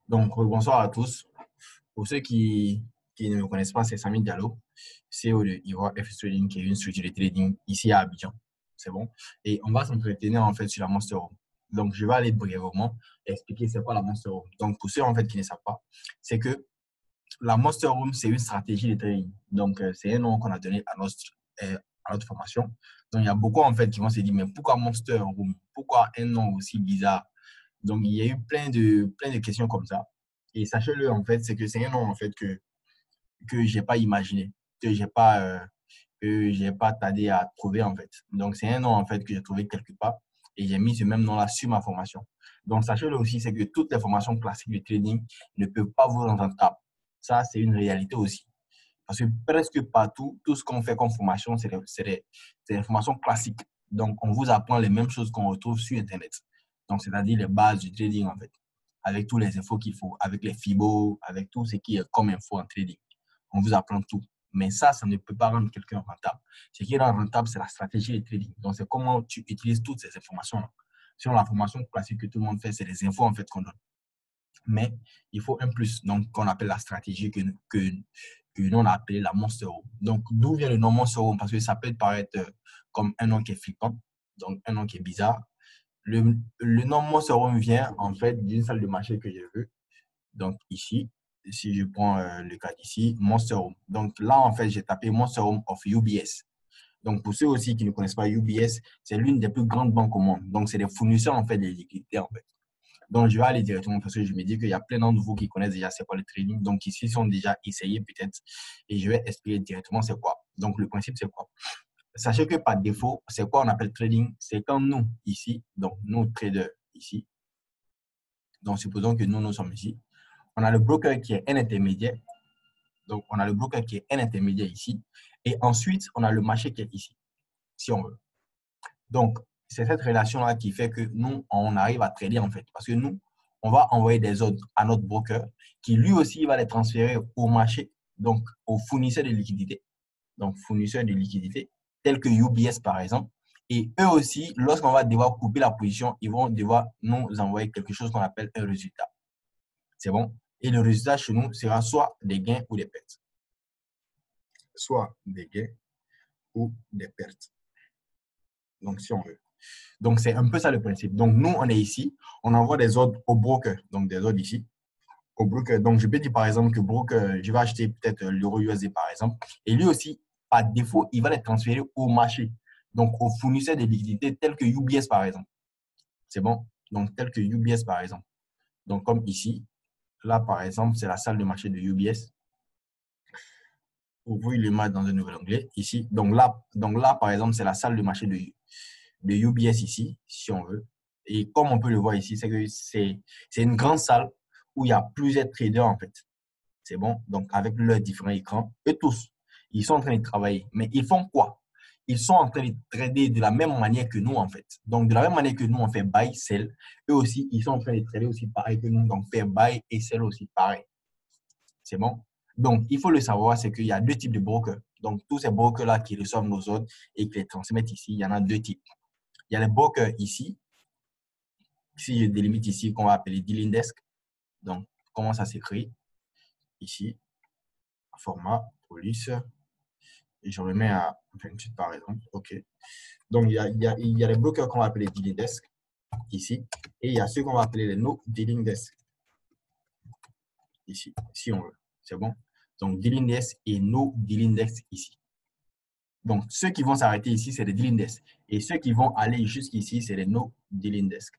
Donc, bonsoir à tous. Pour ceux qui ne me connaissent pas, c'est Samy Diallo, CEO de Ivoire FX Trading, qui est une structure de trading ici à Abidjan. C'est bon? Et on va s'entretenir en fait sur la Monster Room. Donc, je vais aller brièvement expliquer c'est quoi la Monster Room. Donc, pour ceux en fait qui ne savent pas, c'est que la Monster Room, c'est une stratégie de trading. Donc, c'est un nom qu'on a donné à notre formation. Donc, il y a beaucoup en fait qui vont se dire, mais pourquoi Monster Room? Pourquoi un nom aussi bizarre? Donc, il y a eu plein de questions comme ça. Et sachez-le, en fait, c'est que c'est un nom, en fait, que je n'ai pas imaginé, que j'ai pas tardé à trouver, en fait. Donc, c'est un nom, en fait, que j'ai trouvé quelque part et j'ai mis ce même nom-là sur ma formation. Donc, sachez-le aussi, c'est que toutes les formations classiques de trading ne peuvent pas vous rendre rentable. Ça, c'est une réalité aussi. Parce que presque partout, tout ce qu'on fait comme formation, c'est des formations classiques. Donc, on vous apprend les mêmes choses qu'on retrouve sur Internet. Donc, c'est-à-dire les bases du trading, en fait, avec tous les infos qu'il faut, avec les FIBO, avec tout ce qui est comme info en trading. On vous apprend tout. Mais ça ne peut pas rendre quelqu'un rentable. Ce qui rend rentable, c'est la stratégie de trading. Donc, c'est comment tu utilises toutes ces informations-là. Sinon, la formation classique que tout le monde fait, c'est les infos, en fait, qu'on donne. Mais il faut un plus, donc qu'on appelle la stratégie que nous on a appelé la Monster Room. Donc, d'où vient le nom Monster Room? Parce que ça peut paraître comme un nom qui est flippant, donc un nom qui est bizarre. Le nom Monster Room vient en fait d'une salle de marché que j'ai vue. Donc, ici, si je prends le cas d'ici, Monster Room. Donc, là, en fait, j'ai tapé Monster Room of UBS. Donc, pour ceux aussi qui ne connaissent pas UBS, c'est l'une des plus grandes banques au monde. Donc, c'est des fournisseurs, en fait, de liquidités, en fait. Donc, je vais aller directement parce que je me dis qu'il y a plein d'entre vous qui connaissent déjà c'est quoi le trading. Donc, ici, ils sont déjà essayés peut-être. Et je vais expliquer directement c'est quoi. Donc, le principe, c'est quoi? Sachez que par défaut, c'est quoi on appelle trading? C'est quand nous, ici, donc nous, traders, ici, donc supposons que nous sommes ici, on a le broker qui est un intermédiaire. Donc, on a le broker qui est un intermédiaire ici. Et ensuite, on a le marché qui est ici, si on veut. Donc, c'est cette relation-là qui fait que nous, on arrive à trader en fait. Parce que nous, on va envoyer des ordres à notre broker qui lui aussi va les transférer au marché, donc aux fournisseurs de liquidités. Donc, fournisseurs de liquidités, tels que UBS par exemple. Et eux aussi, lorsqu'on va devoir couper la position, ils vont devoir nous envoyer quelque chose qu'on appelle un résultat. C'est bon? Et le résultat chez nous sera soit des gains ou des pertes. Soit des gains ou des pertes. Donc, si on veut. Donc, c'est un peu ça le principe. Donc, nous, on est ici, on envoie des ordres au broker, donc des ordres ici, au broker. Donc, je peux dire par exemple que broker, je vais acheter peut-être l'euro USD par exemple, et lui aussi, par défaut, il va les transférer au marché, donc aux fournisseurs de liquidités tels que UBS par exemple. C'est bon? Donc, tel que UBS par exemple. Donc, comme ici, là par exemple, c'est la salle de marché de UBS. Vous pouvez le mettre dans un nouvel onglet ici. Donc là par exemple, c'est la salle de marché de UBS ici, si on veut. Et comme on peut le voir ici, c'est que c'est une grande salle où il y a plusieurs traders en fait. C'est bon? Donc, avec leurs différents écrans, eux tous, ils sont en train de travailler. Mais ils font quoi? Ils sont en train de trader de la même manière que nous en fait. Donc, de la même manière que nous, on fait buy, sell, eux aussi, ils sont en train de trader aussi pareil que nous. Donc, faire buy et sell aussi pareil. C'est bon? Donc, il faut le savoir, c'est qu'il y a deux types de brokers. Donc, tous ces brokers-là qui reçoivent nos ordres et qui les transmettent ici, il y en a deux types. Il y a les brokers ici, si je délimite ici, qu'on va appeler dealing desk. Donc, comment ça s'écrit? Ici, format, police, et je remets à 28 par exemple. OK. Donc, il y a les brokers qu'on va appeler dealing desk, ici, et il y a ceux qu'on va appeler les no dealing desk, ici, si on veut. C'est bon? Donc, dealing desk et no dealing desk ici. Donc, ceux qui vont s'arrêter ici, c'est les dealing desk. Et ceux qui vont aller jusqu'ici, c'est les no dealing desk.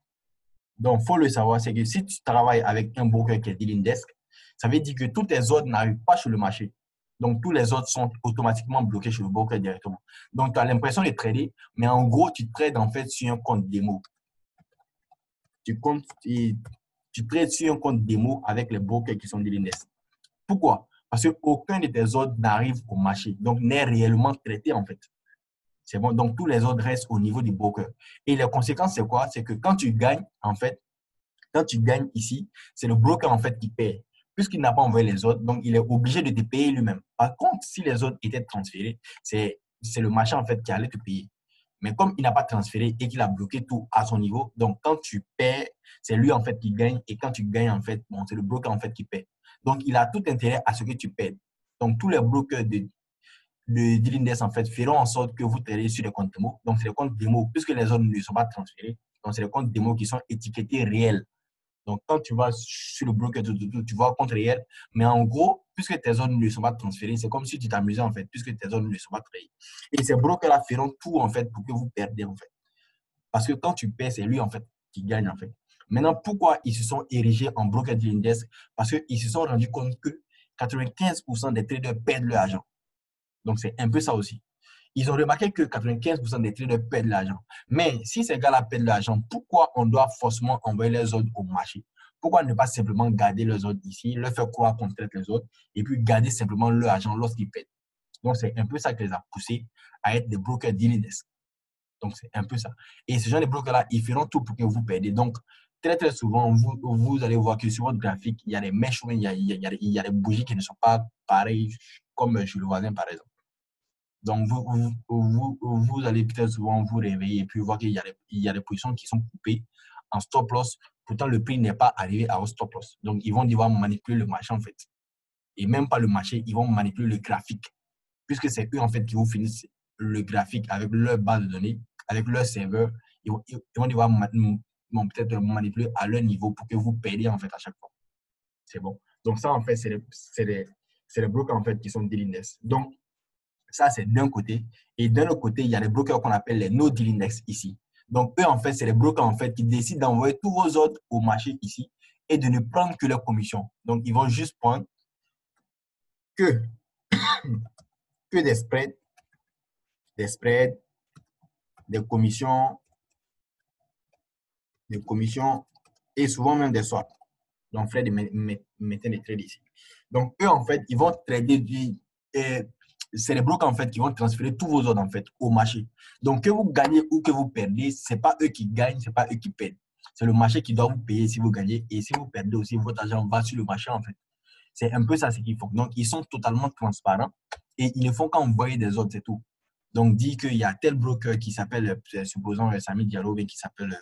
Donc, il faut le savoir, c'est que si tu travailles avec un broker qui est dealing desk, ça veut dire que tous tes ordres n'arrivent pas sur le marché. Donc, tous les ordres sont automatiquement bloqués sur le broker directement. Donc, tu as l'impression de trader, mais en gros, tu trades en fait sur un compte démo. Tu trades sur un compte démo avec les brokers qui sont dealing desk. Pourquoi? Parce qu'aucun de tes ordres n'arrive au marché, donc n'est réellement traité en fait. C'est bon. Donc, tous les ordres restent au niveau du broker. Et les conséquences, c'est quoi? C'est que quand tu gagnes, en fait, quand tu gagnes ici, c'est le broker en fait qui paye. Puisqu'il n'a pas envoyé les autres, donc il est obligé de te payer lui-même. Par contre, si les autres étaient transférés, c'est le marché en fait qui allait te payer. Mais comme il n'a pas transféré et qu'il a bloqué tout à son niveau, donc quand tu perds, c'est lui en fait qui gagne. Et quand tu gagnes, en fait, bon, c'est le broker en fait qui perd. Donc, il a tout intérêt à ce que tu perdes. Donc, tous les brokers de Dealindex, en fait, feront en sorte que vous trayez sur les comptes démo. Donc, c'est les comptes démo, puisque les autres ne sont pas transférés. Donc, c'est les comptes démo qui sont étiquetés réels. Donc, quand tu vas sur le broker, tu vois compte réel. Mais en gros, puisque tes zones ne sont pas transférées, c'est comme si tu t'amusais, en fait, puisque tes zones ne sont pas trayées. Et ces brokers-là feront tout, en fait, pour que vous perdez, en fait. Parce que quand tu perds, c'est lui, en fait, qui gagne, en fait. Maintenant, pourquoi ils se sont érigés en broker Dealindex? Parce qu'ils se sont rendus compte que 95% des traders perdent leur argent. Donc, c'est un peu ça aussi. Ils ont remarqué que 95% des traders perdent l'argent. Mais si ces gars-là perdent l'argent, pourquoi on doit forcément envoyer les ordres au marché? Pourquoi ne pas simplement garder les ordres ici, leur faire croire qu'on traite les autres et puis garder simplement leur argent lorsqu'ils perdent? Donc, c'est un peu ça qui les a poussés à être des brokers Dealindex. Donc, c'est un peu ça. Et ce genre de brokers-là, ils feront tout pour que vous perdez. Donc, très, très souvent, vous allez voir que sur votre graphique, il y a des mèches, il y a des bougies qui ne sont pas pareilles comme chez le voisin, par exemple. Donc, vous allez peut-être souvent vous réveiller et puis voir qu'il y a des positions qui sont coupées en stop loss. Pourtant, le prix n'est pas arrivé à un stop loss. Donc, ils vont devoir manipuler le marché, en fait. Et même pas le marché, ils vont manipuler le graphique. Puisque c'est eux, en fait, qui vous finissent le graphique avec leur base de données, avec leur serveur. Ils vont devoir peut-être manipuler à leur niveau pour que vous payiez, en fait, à chaque fois. C'est bon. Donc, ça, en fait, c'est les brokers, en fait, qui sont Dealindex. Donc, ça, c'est d'un côté. Et d'un autre côté, il y a les brokers qu'on appelle les no deal index ici. Donc, eux, en fait, c'est les brokers en fait, qui décident d'envoyer tous vos ordres au marché ici et de ne prendre que leurs commissions. Donc, ils vont juste prendre que, que des spreads, des commissions et souvent même des swaps. Donc, frais de maintien des trades ici. Donc, eux, en fait, ils vont trader c'est les brokers en fait qui vont transférer tous vos ordres en fait au marché. Donc que vous gagnez ou que vous perdez, c'est pas eux qui gagnent, c'est pas eux qui perdent. C'est le marché qui doit vous payer si vous gagnez et si vous perdez aussi, votre argent va sur le marché en fait. C'est un peu ça ce qu'ils font. Donc ils sont totalement transparents et ils ne font qu'envoyer des ordres, c'est tout. Donc dit qu'il y a tel broker qui s'appelle, supposons Samy Diallo, qui s'appelle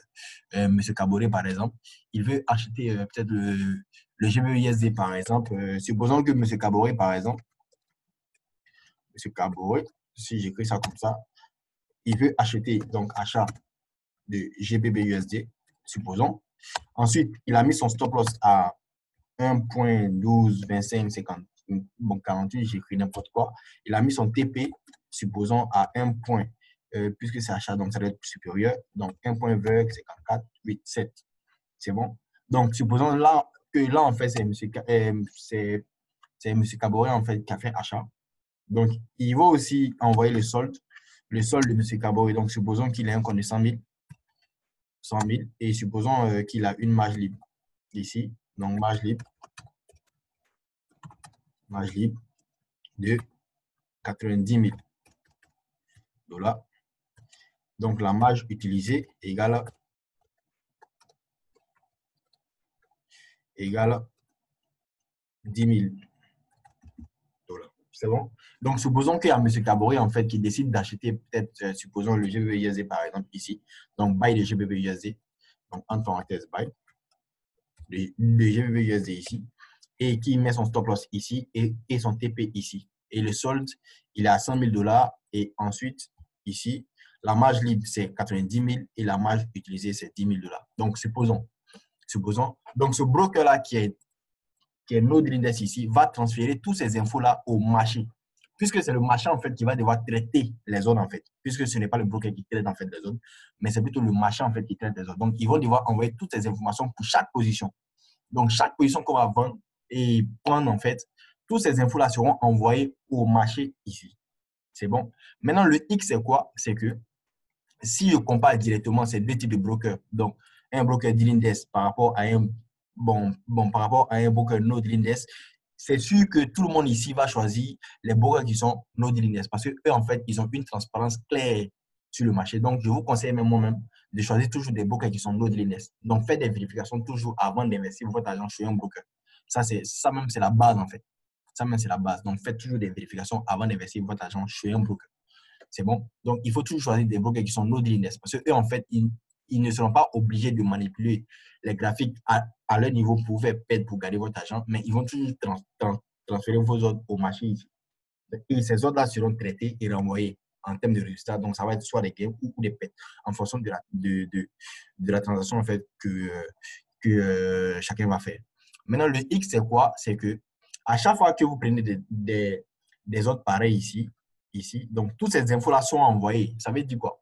M. Kaboré par exemple, il veut acheter peut-être le GBUSD par exemple. Supposons que M. Kaboré par exemple, M. Kaboré, si j'écris ça comme ça, il veut acheter, donc achat de GBBUSD, supposons. Ensuite, il a mis son stop loss à 1.122550. Bon, 48, j'écris n'importe quoi. Il a mis son TP, supposons, à 1 point, puisque c'est achat, donc ça doit être supérieur. Donc, 1.5487. C'est bon. Donc, supposons là, que là, en fait, c'est M. Kaboré, en fait, qui a fait achat. Donc, il va aussi envoyer le solde de M. Kaboré. Donc, supposons qu'il a un compte de 100 000, et supposons qu'il a une marge libre ici. Donc, marge libre de 90 000 $. Donc, la marge utilisée égale 10 000 $. C'est bon? Donc, supposons qu'il y a M. Kaboré, en fait, qui décide d'acheter peut-être, supposons, le GBBUSD, par exemple, ici. Donc, buy le GBBUSD. Donc, entre parenthèses, buy le GBBUSD ici. Et qui met son stop loss ici et son TP ici. Et le solde, il est à 100 000 $. Et ensuite, ici, la marge libre, c'est 90 000 et la marge utilisée, c'est 10 000 $. Donc, supposons. Donc, ce broker-là qui est no deal index ici, va transférer toutes ces infos-là au marché. Puisque c'est le marché, en fait, qui va devoir traiter les zones, en fait. Puisque ce n'est pas le broker qui traite, en fait, les zones, mais c'est plutôt le marché, en fait, qui traite les zones. Donc, ils vont devoir envoyer toutes ces informations pour chaque position. Donc, chaque position qu'on va vendre et prendre, en fait, toutes ces infos-là seront envoyées au marché ici. C'est bon. Maintenant, le X, c'est quoi? C'est que si je compare directement ces deux types de brokers, donc un broker deal index par rapport à un par rapport à un broker no deal index, c'est sûr que tout le monde ici va choisir les brokers qui sont no deal index parce que eux, en fait, ils ont une transparence claire sur le marché. Donc, je vous conseille même moi-même de choisir toujours des brokers qui sont no deal index. Donc, faites des vérifications toujours avant d'investir votre argent chez un broker. Ça même, c'est la base, en fait. Ça même, c'est la base. Donc, faites toujours des vérifications avant d'investir votre argent chez un broker. C'est bon? Donc, il faut toujours choisir des brokers qui sont no dealing desk parce qu'eux, en fait, ils ne seront pas obligés de manipuler les graphiques à leur niveau pour vous faire perdre, pour garder votre argent, mais ils vont toujours transférer vos ordres au marché ici. Et ces ordres-là seront traités et renvoyés en termes de résultats. Donc, ça va être soit des gains ou des pertes en fonction de la transaction en fait, que chacun va faire. Maintenant, le X, c'est quoi? C'est que à chaque fois que vous prenez des ordres pareils ici, donc toutes ces infos-là sont envoyées. Ça veut dire quoi?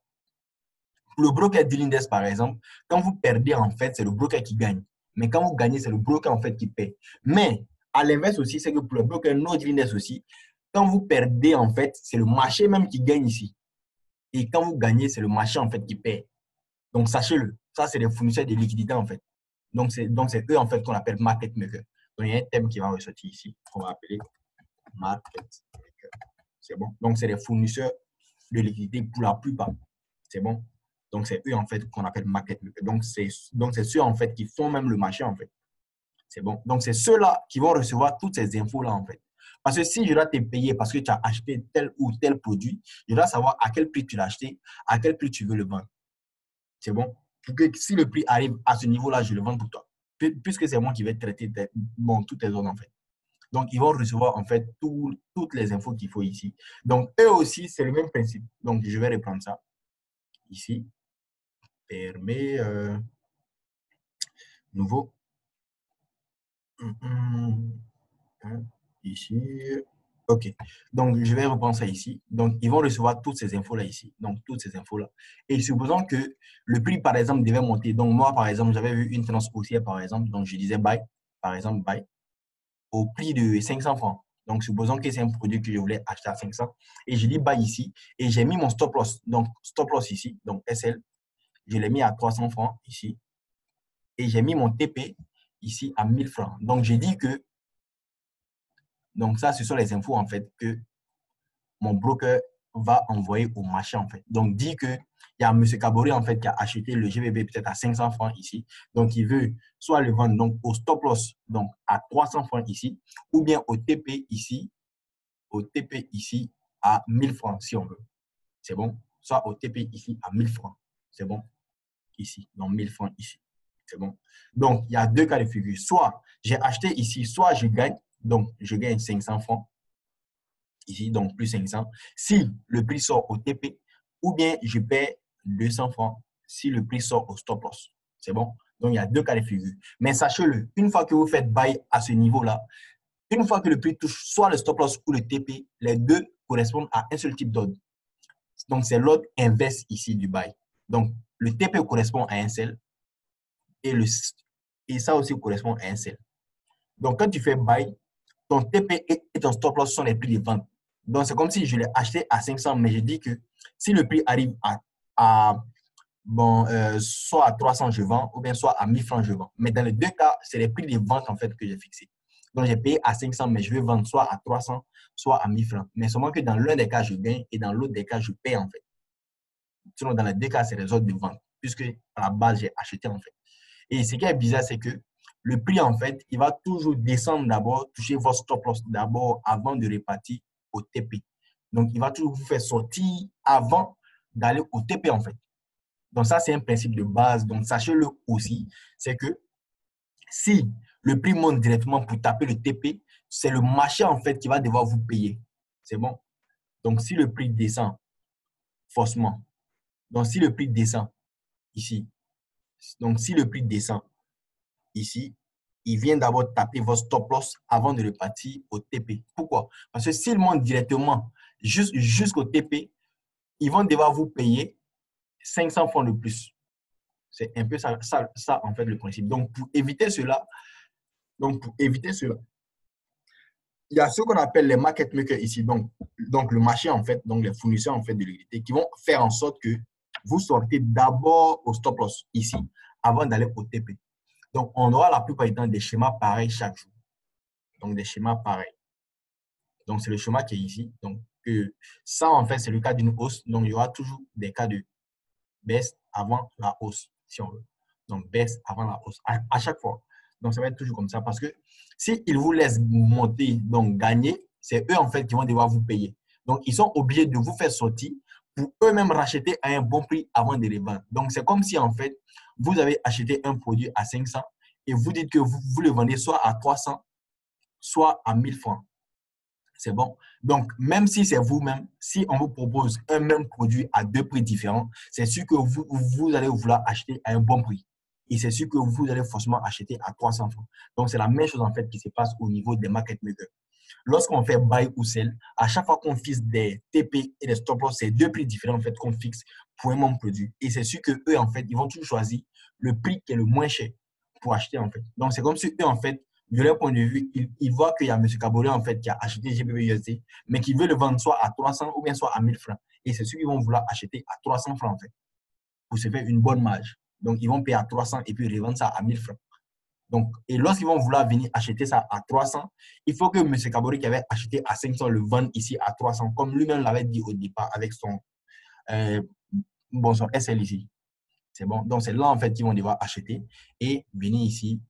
Pour le broker dealing desk, par exemple, quand vous perdez, en fait, c'est le broker qui gagne. Mais quand vous gagnez, c'est le broker, en fait, qui paie. Mais à l'inverse aussi, c'est que pour le broker no dealing desk aussi, quand vous perdez, en fait, c'est le marché même qui gagne ici. Et quand vous gagnez, c'est le marché, en fait, qui paie. Donc, sachez-le. Ça, c'est les fournisseurs de liquidités, en fait. Donc, c'est eux, en fait, qu'on appelle market maker. Donc, il y a un thème qui va ressortir ici, qu'on va appeler market maker. C'est bon? Donc, c'est les fournisseurs de liquidités pour la plupart. C'est bon? Donc, c'est eux, en fait, qu'on appelle market maker. Donc, c'est ceux, en fait, qui font même le marché, en fait. C'est bon? Donc, c'est ceux-là qui vont recevoir toutes ces infos-là, en fait. Parce que si je dois te payer parce que tu as acheté tel ou tel produit, je dois savoir à quel prix tu l'as acheté, à quel prix tu veux le vendre. C'est bon? Pour que si le prix arrive à ce niveau-là, je le vends pour toi. Puisque c'est moi qui vais traiter toutes tes zones, en fait. Donc, ils vont recevoir, en fait, toutes les infos qu'il faut ici. Donc, eux aussi, c'est le même principe. Donc, je vais reprendre ça ici. Permet nouveau. Ici. OK. Donc, je vais reprendre ça ici. Donc, ils vont recevoir toutes ces infos-là ici. Donc, toutes ces infos-là. Et supposons que le prix, par exemple, devait monter. Donc, moi, par exemple, j'avais vu une tendance haussière, par exemple. Donc, je disais buy, par exemple, buy, au prix de 500 francs. Donc, supposons que c'est un produit que je voulais acheter à 500. Et je dis buy ici. Et j'ai mis mon stop loss. Donc, stop loss ici. Donc, SL. Je l'ai mis à 300 francs ici. Et j'ai mis mon TP ici à 1000 francs. Donc, j'ai dit que donc, ça, ce sont les infos, en fait, que mon broker va envoyer au marché, en fait. Donc, dit qu'il y a M. Kabori, en fait, qui a acheté le GBP peut-être à 500 francs ici. Donc, il veut soit le vendre donc, au stop loss, donc à 300 francs ici, ou bien au TP ici à 1000 francs, si on veut. C'est bon? Soit au TP ici à 1000 francs. C'est bon? Ici, donc 1000 francs ici. C'est bon? Donc, il y a deux cas de figure. Soit j'ai acheté ici, soit je gagne. Donc, je gagne 500 francs. Ici, donc plus 500. Si le prix sort au TP, ou bien je paie 200 francs si le prix sort au stop loss. C'est bon? Donc, il y a deux cas de figure. Mais sachez-le, une fois que vous faites buy à ce niveau-là, une fois que le prix touche soit le stop loss ou le TP, les deux correspondent à un seul type d'ordre. Donc, c'est l'ordre inverse ici du buy. Donc, le TP correspond à un sell et ça aussi correspond à un sell. Donc, quand tu fais buy, ton TP et ton stop loss sont les prix de vente. Donc, c'est comme si je l'ai acheté à 500, mais je dis que si le prix arrive soit à 300, je vends, ou bien soit à 1000 francs, je vends. Mais dans les deux cas, c'est les prix de vente en fait que j'ai fixés. Donc, j'ai payé à 500, mais je vais vendre soit à 300, soit à 1000 francs. Mais seulement que dans l'un des cas, je gagne et dans l'autre des cas, je paye en fait. Sinon, dans les deux cas, c'est les ordres de vente, puisque à la base, j'ai acheté en fait. Et ce qui est bizarre, c'est que le prix, en fait, il va toujours descendre d'abord, toucher votre stop loss d'abord avant de repartir au TP. Donc, il va toujours vous faire sortir avant d'aller au TP, en fait. Donc, ça, c'est un principe de base. Donc, sachez-le aussi, c'est que si le prix monte directement pour taper le TP, c'est le marché, en fait, qui va devoir vous payer. C'est bon? Donc, si le prix descend, forcément. Donc, si le prix descend ici, donc si le prix descend ici, il vient d'abord taper votre stop loss avant de repartir au TP. Pourquoi? Parce que s'il monte directement jusqu'au TP, ils vont devoir vous payer 500 francs de plus. C'est un peu ça, en fait, le principe. Donc, pour éviter cela, il y a ce qu'on appelle les market makers ici. Donc, le marché, en fait, donc les fournisseurs, en fait, de liquidité qui vont faire en sorte que vous sortez d'abord au stop loss ici avant d'aller au TP. Donc, on aura la plupart du temps des schémas pareils chaque jour. Donc, des schémas pareils. Donc, c'est le schéma qui est ici. Donc, ça, en fait, c'est le cas d'une hausse. Donc, il y aura toujours des cas de baisse avant la hausse, si on veut. Donc, baisse avant la hausse, à chaque fois. Donc, ça va être toujours comme ça parce que s'ils vous laissent monter, donc gagner, c'est eux, en fait, qui vont devoir vous payer. Donc, ils sont obligés de vous faire sortir pour eux-mêmes racheter à un bon prix avant de les vendre. Donc, c'est comme si, en fait, vous avez acheté un produit à 500 et vous dites que vous le vendez soit à 300, soit à 1000 francs. C'est bon. Donc, même si c'est vous-même, si on vous propose un même produit à deux prix différents, c'est sûr que vous allez vouloir acheter à un bon prix. Et c'est sûr que vous allez forcément acheter à 300 francs. Donc, c'est la même chose en fait qui se passe au niveau des market makers. Lorsqu'on fait buy ou sell, à chaque fois qu'on fixe des TP et des stop loss, c'est deux prix différents en fait qu'on fixe pour un même produit. Et c'est sûr que eux en fait, ils vont toujours choisir le prix qui est le moins cher pour acheter en fait. Donc, c'est comme si eux en fait, de leur point de vue, ils voient qu'il y a M. Kaboré en fait qui a acheté GBP/USD, mais qui veut le vendre soit à 300 ou bien soit à 1000 francs. Et c'est sûr qu'ils vont vouloir acheter à 300 francs en fait pour se faire une bonne marge. Donc, ils vont payer à 300 et puis revendre ça à 1000 francs. Donc, et lorsqu'ils vont vouloir venir acheter ça à 300, il faut que M. Kaboré qui avait acheté à 500 le vende ici à 300, comme lui-même l'avait dit au départ avec son SL ici. C'est bon. Donc, c'est là en fait qu'ils vont devoir acheter et venir ici,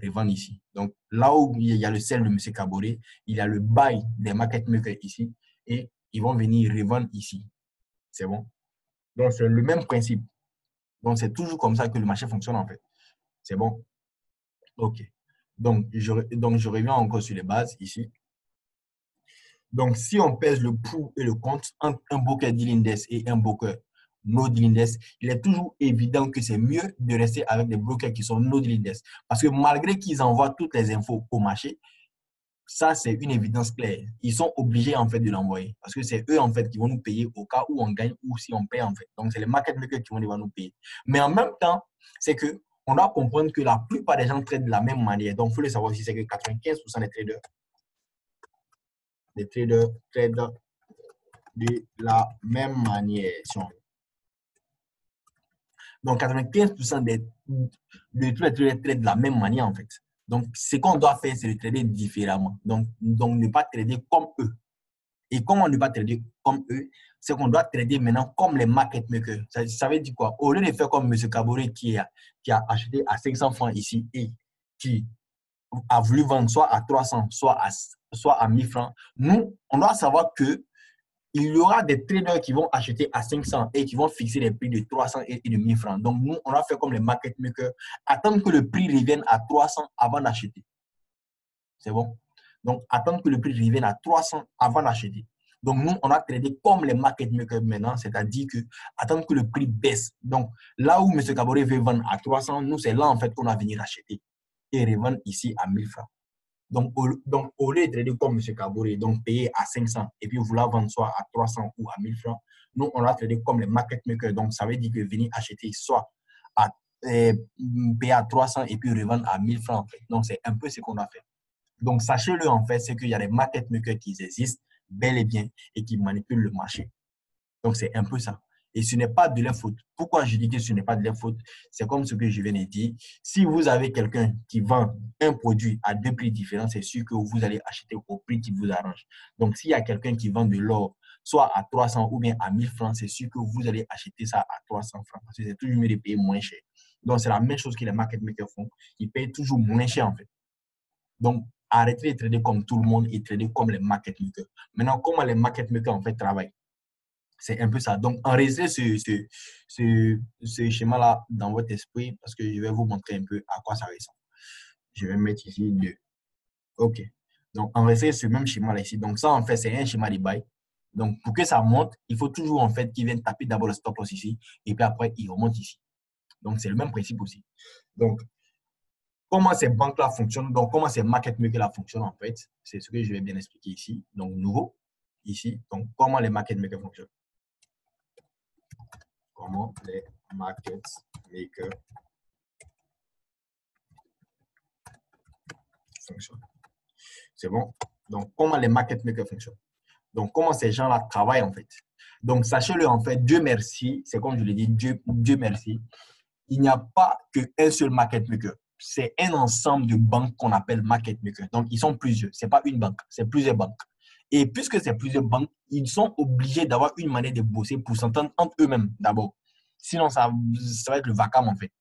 revendre ici. Donc, là où il y a le sell de M. Kaboré, il y a le buy des market makers ici et ils vont venir revendre ici. C'est bon. Donc, c'est le même principe. Donc, c'est toujours comme ça que le marché fonctionne en fait. C'est bon. OK. Donc, je reviens encore sur les bases ici. Donc, si on pèse le pour et le contre entre un broker deal index et un broker no deal index, il est toujours évident que c'est mieux de rester avec des brokers qui sont no deal index. Parce que malgré qu'ils envoient toutes les infos au marché, ça, c'est une évidence claire. Ils sont obligés, en fait, de l'envoyer. Parce que c'est eux, en fait, qui vont nous payer au cas où on gagne ou si on paye, en fait. Donc, c'est les market makers qui vont devoir nous payer. Mais en même temps, c'est que on doit comprendre que la plupart des gens traitent de la même manière. Donc, il faut le savoir aussi, c'est que 95% des traders traitent de la même manière. Donc, 95% de tous les traders traitent de la même manière, en fait. Donc, ce qu'on doit faire, c'est de trader différemment. Donc, ne pas trader comme eux. Et comment ne pas trader comme eux, c'est qu'on doit trader maintenant comme les market makers. Ça veut dire quoi? Au lieu de faire comme M. Kaboré qui a acheté à 500 francs ici et qui a voulu vendre soit à 300, soit à 1000 francs, nous, on doit savoir que il y aura des traders qui vont acheter à 500 et qui vont fixer les prix de 300 et de 1000 francs. Donc, nous, on va faire comme les market makers, attendre que le prix revienne à 300 avant d'acheter. C'est bon? Donc, attendre que le prix revienne à 300 avant d'acheter. Donc, nous, on a tradé comme les market makers maintenant, c'est-à-dire que attendre que le prix baisse. Donc, là où M. Kaboré veut vendre à 300, nous, c'est là, en fait, qu'on va venir acheter et revendre ici à 1000 francs. Donc, au lieu de trader comme M. Kaboré, donc payer à 500 et puis vouloir vendre soit à 300 ou à 1000 francs, nous, on a tradé comme les market makers. Donc, ça veut dire que venir acheter soit à payer à 300 et puis revendre à 1000 francs. En fait. Donc, c'est un peu ce qu'on a fait. Donc, sachez-le, en fait, c'est qu'il y a des market makers qui existent bel et bien et qui manipulent le marché. Donc, c'est un peu ça. Et ce n'est pas de leur faute. Pourquoi je dis que ce n'est pas de leur faute? C'est comme ce que je viens de dire. Si vous avez quelqu'un qui vend un produit à deux prix différents, c'est sûr que vous allez acheter au prix qui vous arrange. Donc, s'il y a quelqu'un qui vend de l'or, soit à 300 ou bien à 1000 francs, c'est sûr que vous allez acheter ça à 300 francs parce que c'est toujours mieux de payer moins cher. Donc, c'est la même chose que les market makers font. Ils payent toujours moins cher, en fait. Donc, arrêtez de trader comme tout le monde et trader comme les market makers. Maintenant, comment les market makers, en fait, travaillent? C'est un peu ça. Donc, enregistrez ce schéma-là dans votre esprit parce que je vais vous montrer un peu à quoi ça ressemble. Je vais mettre ici 2. OK. Donc, enregistrez ce même schéma-là ici. Donc, ça, en fait, c'est un schéma de buy. Donc, pour que ça monte, il faut toujours, en fait, qu'il vienne taper d'abord le stop loss ici et puis après, il remonte ici. Donc, c'est le même principe aussi. Donc, comment ces banques-là fonctionnent, donc comment ces market makers-là fonctionnent, en fait, c'est ce que je vais bien expliquer ici. Donc, nouveau, ici. Donc, comment les market makers fonctionnent. Comment les market makers fonctionnent. C'est bon? Donc, comment les market makers fonctionnent. Donc, comment ces gens-là travaillent, en fait. Donc, sachez-le, en fait, Dieu merci, c'est comme je l'ai dit, Dieu merci, il n'y a pas qu'un seul market maker. C'est un ensemble de banques qu'on appelle market makers. Donc, ils sont plusieurs. Ce n'est pas une banque, c'est plusieurs banques. Et puisque c'est plusieurs banques, ils sont obligés d'avoir une manière de bosser pour s'entendre entre eux-mêmes d'abord. Sinon, ça va être le vacarme, en fait.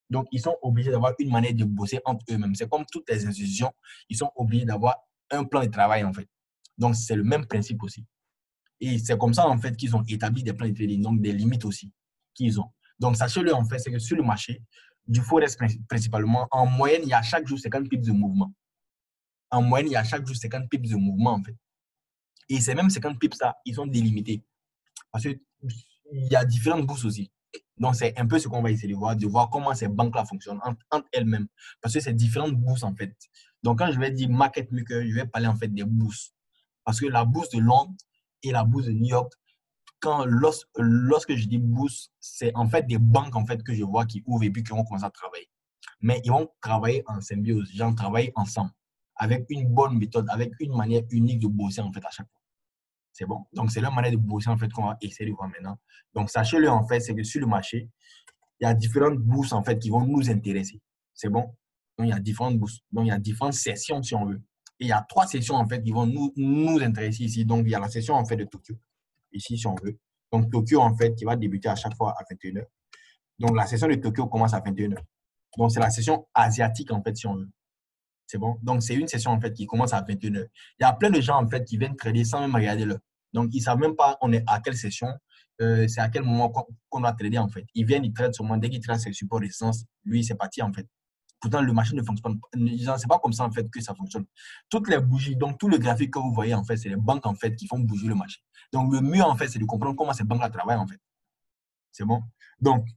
Donc, ils sont obligés d'avoir une manière de bosser entre eux-mêmes. C'est comme toutes les institutions, ils sont obligés d'avoir un plan de travail, en fait. Donc, c'est le même principe aussi. Et c'est comme ça, en fait, qu'ils ont établi des plans de trading, donc des limites aussi qu'ils ont. Donc, sachez-le, en fait, c'est que sur le marché, du Forex principalement, en moyenne, il y a chaque jour 50 pips de mouvement. En moyenne, il y a chaque jour 50 pips de mouvement, en fait. Et ces mêmes 50 pips là, ils sont délimités. Parce qu'il y a différentes bourses aussi. Donc, c'est un peu ce qu'on va essayer de voir comment ces banques-là fonctionnent entre elles-mêmes. Parce que c'est différentes bourses, en fait. Donc, quand je vais dire market maker, je vais parler, en fait, des bourses. Parce que la bourse de Londres et la bourse de New York, lorsque je dis bourse, c'est en fait des banques, en fait, que je vois qui ouvrent et puis qui vont commencer à travailler. Mais ils vont travailler en symbiose, ils vont travailler ensemble, avec une bonne méthode, avec une manière unique de bosser, en fait, à chaque fois. C'est bon. Donc, c'est leur manière de bosser, en fait, qu'on va essayer de voir maintenant. Donc, sachez-le, en fait, c'est que sur le marché, il y a différentes bourses, en fait, qui vont nous intéresser. C'est bon. Donc, il y a différentes bourses. Donc, il y a différentes sessions, si on veut. Et il y a 3 sessions, en fait, qui vont nous intéresser ici. Donc, il y a la session, en fait, de Tokyo, ici, si on veut. Donc, Tokyo, en fait, qui va débuter à chaque fois à 21h. Donc, la session de Tokyo commence à 21h. Donc, c'est la session asiatique, en fait, si on veut. C'est bon. Donc, c'est une session, en fait, qui commence à 21h. Il y a plein de gens, en fait, qui viennent trader sans même regarder l'heure. Donc, ils ne savent même pas on est à quelle session, c'est à quel moment qu'on doit trader, en fait. Ils viennent, ils traitent seulement. Dès qu'ils traitent ses supports de résistance, lui, c'est parti, en fait. Pourtant, le marché ne fonctionne pas. C'est pas comme ça, en fait, que ça fonctionne. Toutes les bougies, donc tout le graphique que vous voyez, en fait, c'est les banques, en fait, qui font bouger le marché. Donc, le mieux, en fait, c'est de comprendre comment ces banques-là travaillent, en fait. C'est bon. Donc,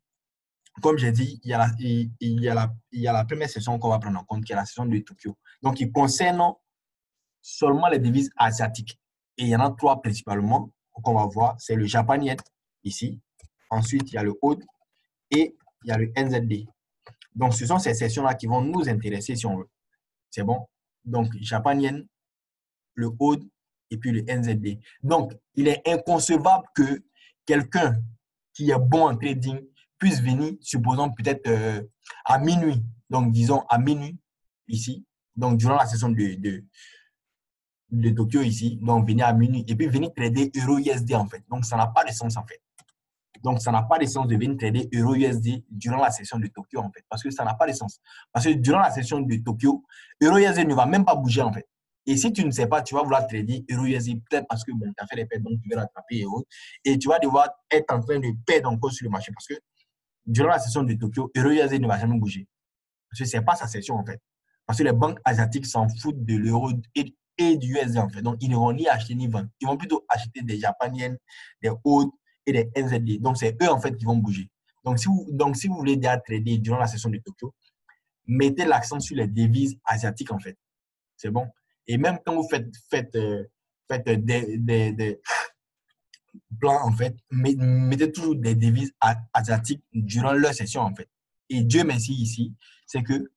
comme j'ai dit, il y a la première session qu'on va prendre en compte, qui est la session de Tokyo. Donc, il concerne seulement les devises asiatiques. Et il y en a 3 principalement qu'on va voir. C'est le Japan Yen, ici. Ensuite, il y a le AUD et il y a le NZD. Donc, ce sont ces sessions-là qui vont nous intéresser si on veut. C'est bon? Donc, Japan Yen, le AUD et puis le NZD. Donc, il est inconcevable que quelqu'un qui est bon en trading puisse venir, supposons peut-être à minuit, donc disons à minuit ici, donc durant la session de Tokyo ici, donc venir à minuit et puis venir trader Euro-USD en fait. Donc ça n'a pas de sens en fait. Donc ça n'a pas de sens de venir trader Euro-USD durant la session de Tokyo en fait, parce que ça n'a pas de sens. Parce que durant la session de Tokyo, Euro-USD ne va même pas bouger en fait. Et si tu ne sais pas, tu vas vouloir trader Euro-USD peut-être parce que bon, tu as fait des pertes, donc tu veux rattraper et autres. Et tu vas devoir être en train de perdre encore sur le marché parce que durant la session de Tokyo, Euro-USD ne va jamais bouger. Parce que ce n'est pas sa session en fait. Parce que les banques asiatiques s'en foutent de l'euro et du USD en fait. Donc, ils ne vont ni acheter ni vendre. Ils vont plutôt acheter des Japaniennes, des AUD et des NZD. Donc, c'est eux en fait qui vont bouger. Donc, si vous voulez déjà trader durant la session de Tokyo, mettez l'accent sur les devises asiatiques en fait. C'est bon. Et même quand vous faites des plans en fait, mettez toujours des devises asiatiques durant leur session en fait. Et Dieu merci ici, c'est que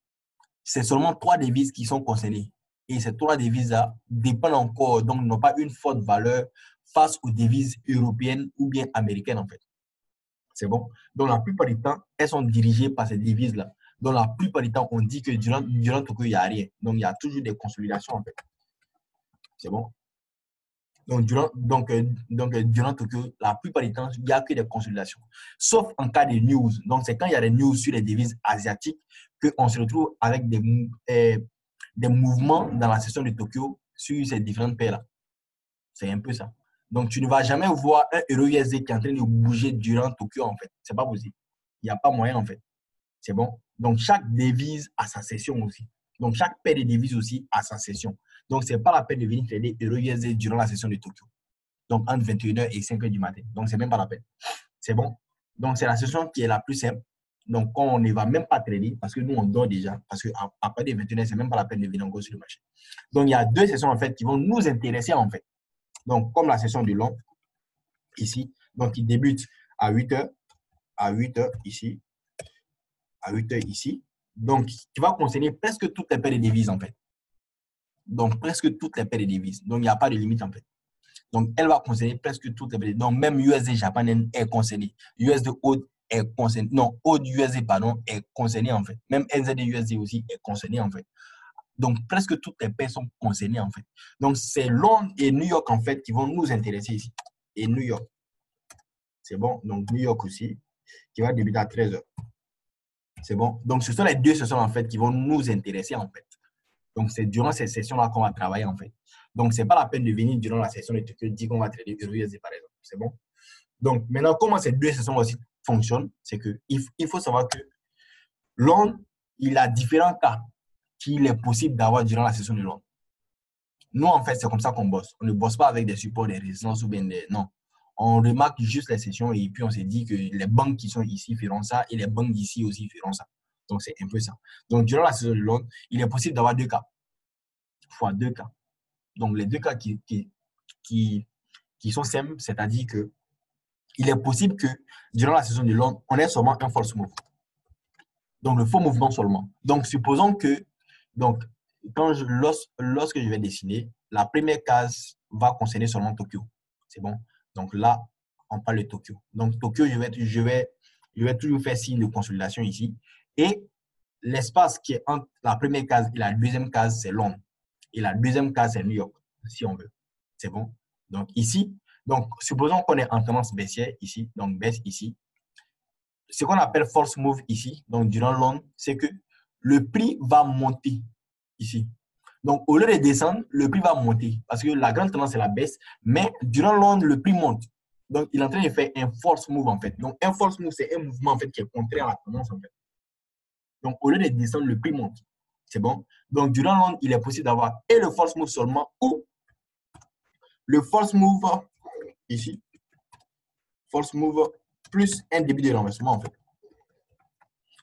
c'est seulement 3 devises qui sont concernées. Et ces 3 devises-là dépendent encore, donc n'ont pas une forte valeur face aux devises européennes ou bien américaines, en fait. C'est bon? Donc, la plupart du temps, elles sont dirigées par ces devises-là. Donc, la plupart du temps, on dit que durant Tokyo, il n'y a rien. Donc, il y a toujours des consolidations, en fait. C'est bon? Donc, durant Tokyo, la plupart du temps, il n'y a que des consolidations. Sauf en cas de news. Donc, c'est quand il y a des news sur les devises asiatiques qu'on se retrouve avec des mouvements dans la session de Tokyo sur ces différentes paires-là. C'est un peu ça. Donc, tu ne vas jamais voir un euro USD qui est en train de bouger durant Tokyo, en fait. C'est pas possible. Il n'y a pas moyen, en fait. C'est bon? Donc, chaque devise a sa session aussi. Donc, chaque paire de devises aussi a sa session. Donc, ce n'est pas la peine de venir trader euro USD durant la session de Tokyo. Donc, entre 21h et 5h du matin. Donc, ce n'est même pas la peine. C'est bon? Donc, c'est la session qui est la plus simple. Donc, on ne va même pas trader parce que nous, on dort déjà. Parce qu'après les 21h, ce n'est même pas la peine de venir encore sur le marché. Donc, il y a 2 sessions, en fait, qui vont nous intéresser, en fait. Donc, comme la session du long, ici. Donc, il débute à 8h, ici, à 8h ici. Donc, qui va concerner presque toutes les paires de devises, en fait. Donc, presque toutes les paires de devises. Donc, il n'y a pas de limite, en fait. Donc, elle va concerner presque toutes les paires. Donc, même USD Japan est concerné. USD AUD est concerné. Non, AUD USD, pardon, est concerné, en fait. Même NZD USD aussi est concerné, en fait. Donc, presque toutes les paires sont concernées, en fait. Donc, c'est Londres et New York, en fait, qui vont nous intéresser ici. Et New York. C'est bon. Donc, New York aussi, qui va débuter à 13h. C'est bon. Donc, ce sont les 2 sessions, en fait, qui vont nous intéresser, en fait. Donc, c'est durant ces sessions-là qu'on va travailler, en fait. Donc, ce n'est pas la peine de venir durant la session de Tokyo dire qu'on va trader EUSD, par exemple. C'est bon? Donc, maintenant, comment ces deux sessions aussi fonctionnent, c'est qu'il faut savoir que l'on, il a différents cas qu'il est possible d'avoir durant la session de l'on. Nous, en fait, c'est comme ça qu'on bosse. On ne bosse pas avec des supports, des résistances ou bien des... Non. On remarque juste les sessions et puis on s'est dit que les banques qui sont ici feront ça et les banques d'ici aussi feront ça. Donc, c'est un peu ça. Donc, durant la saison de l'on, il est possible d'avoir deux cas. Fois deux cas. Donc, les deux cas qui sont simples, c'est-à-dire que il est possible que durant la saison de l'on, on ait seulement un false move. Donc, le faux mouvement seulement. Donc, supposons que, donc, lorsque je vais dessiner, la première case va concerner seulement Tokyo. C'est bon? Donc là, on parle de Tokyo. Donc, Tokyo, je vais toujours faire signe de consolidation ici. Et l'espace qui est entre la première case et la deuxième case, c'est Londres. Et la deuxième case, c'est New York, si on veut. C'est bon? Donc, ici, donc, supposons qu'on est en tendance baissière ici, donc baisse ici. Ce qu'on appelle false move ici, donc durant Londres, c'est que le prix va monter ici. Donc, au lieu de descendre, le prix va monter parce que la grande tendance, c'est la baisse. Mais durant Londres, le prix monte. Donc, il est en train de faire un false move, en fait. Donc, un false move, c'est un mouvement, en fait, qui est contraire à la tendance, en fait. Donc, au lieu de descendre, le prix monte. C'est bon? Donc, durant Londres, il est possible d'avoir et le false move seulement ou le false move ici. False move plus un début de renversement, en fait.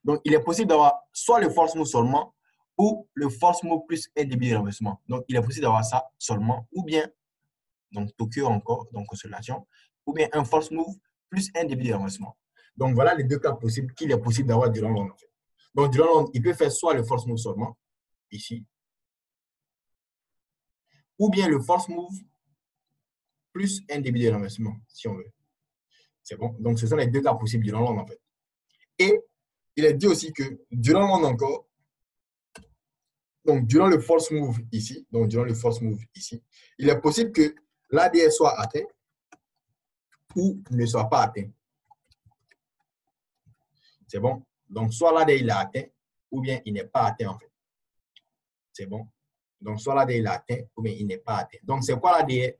Donc, il est possible d'avoir soit le false move seulement ou le false move plus un début de renversement. Donc, il est possible d'avoir ça seulement ou bien, donc Tokyo encore, donc consolidation, ou bien un false move plus un début de renversement. Donc, voilà les deux cas possibles qu'il est possible d'avoir durant Londres. En fait. Donc, durant Londres, il peut faire soit le false move seulement, ici, ou bien le false move plus un début de renversement, si on veut. C'est bon? Donc, ce sont les deux cas possibles durant Londres, en fait. Et il est dit aussi que durant Londres encore, donc durant le false move ici, il est possible que l'ADR soit atteint ou ne soit pas atteint. C'est bon? Donc, soit l'ADR il est atteint ou bien il n'est pas atteint en fait. C'est bon? Donc, soit l'ADR il est atteint ou bien il n'est pas atteint. Donc, c'est quoi l'ADR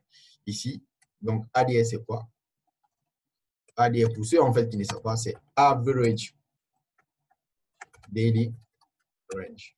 ici? Donc, ADR c'est quoi? ADR pour ceux en fait qui ne savent pas, c'est Average Daily Range.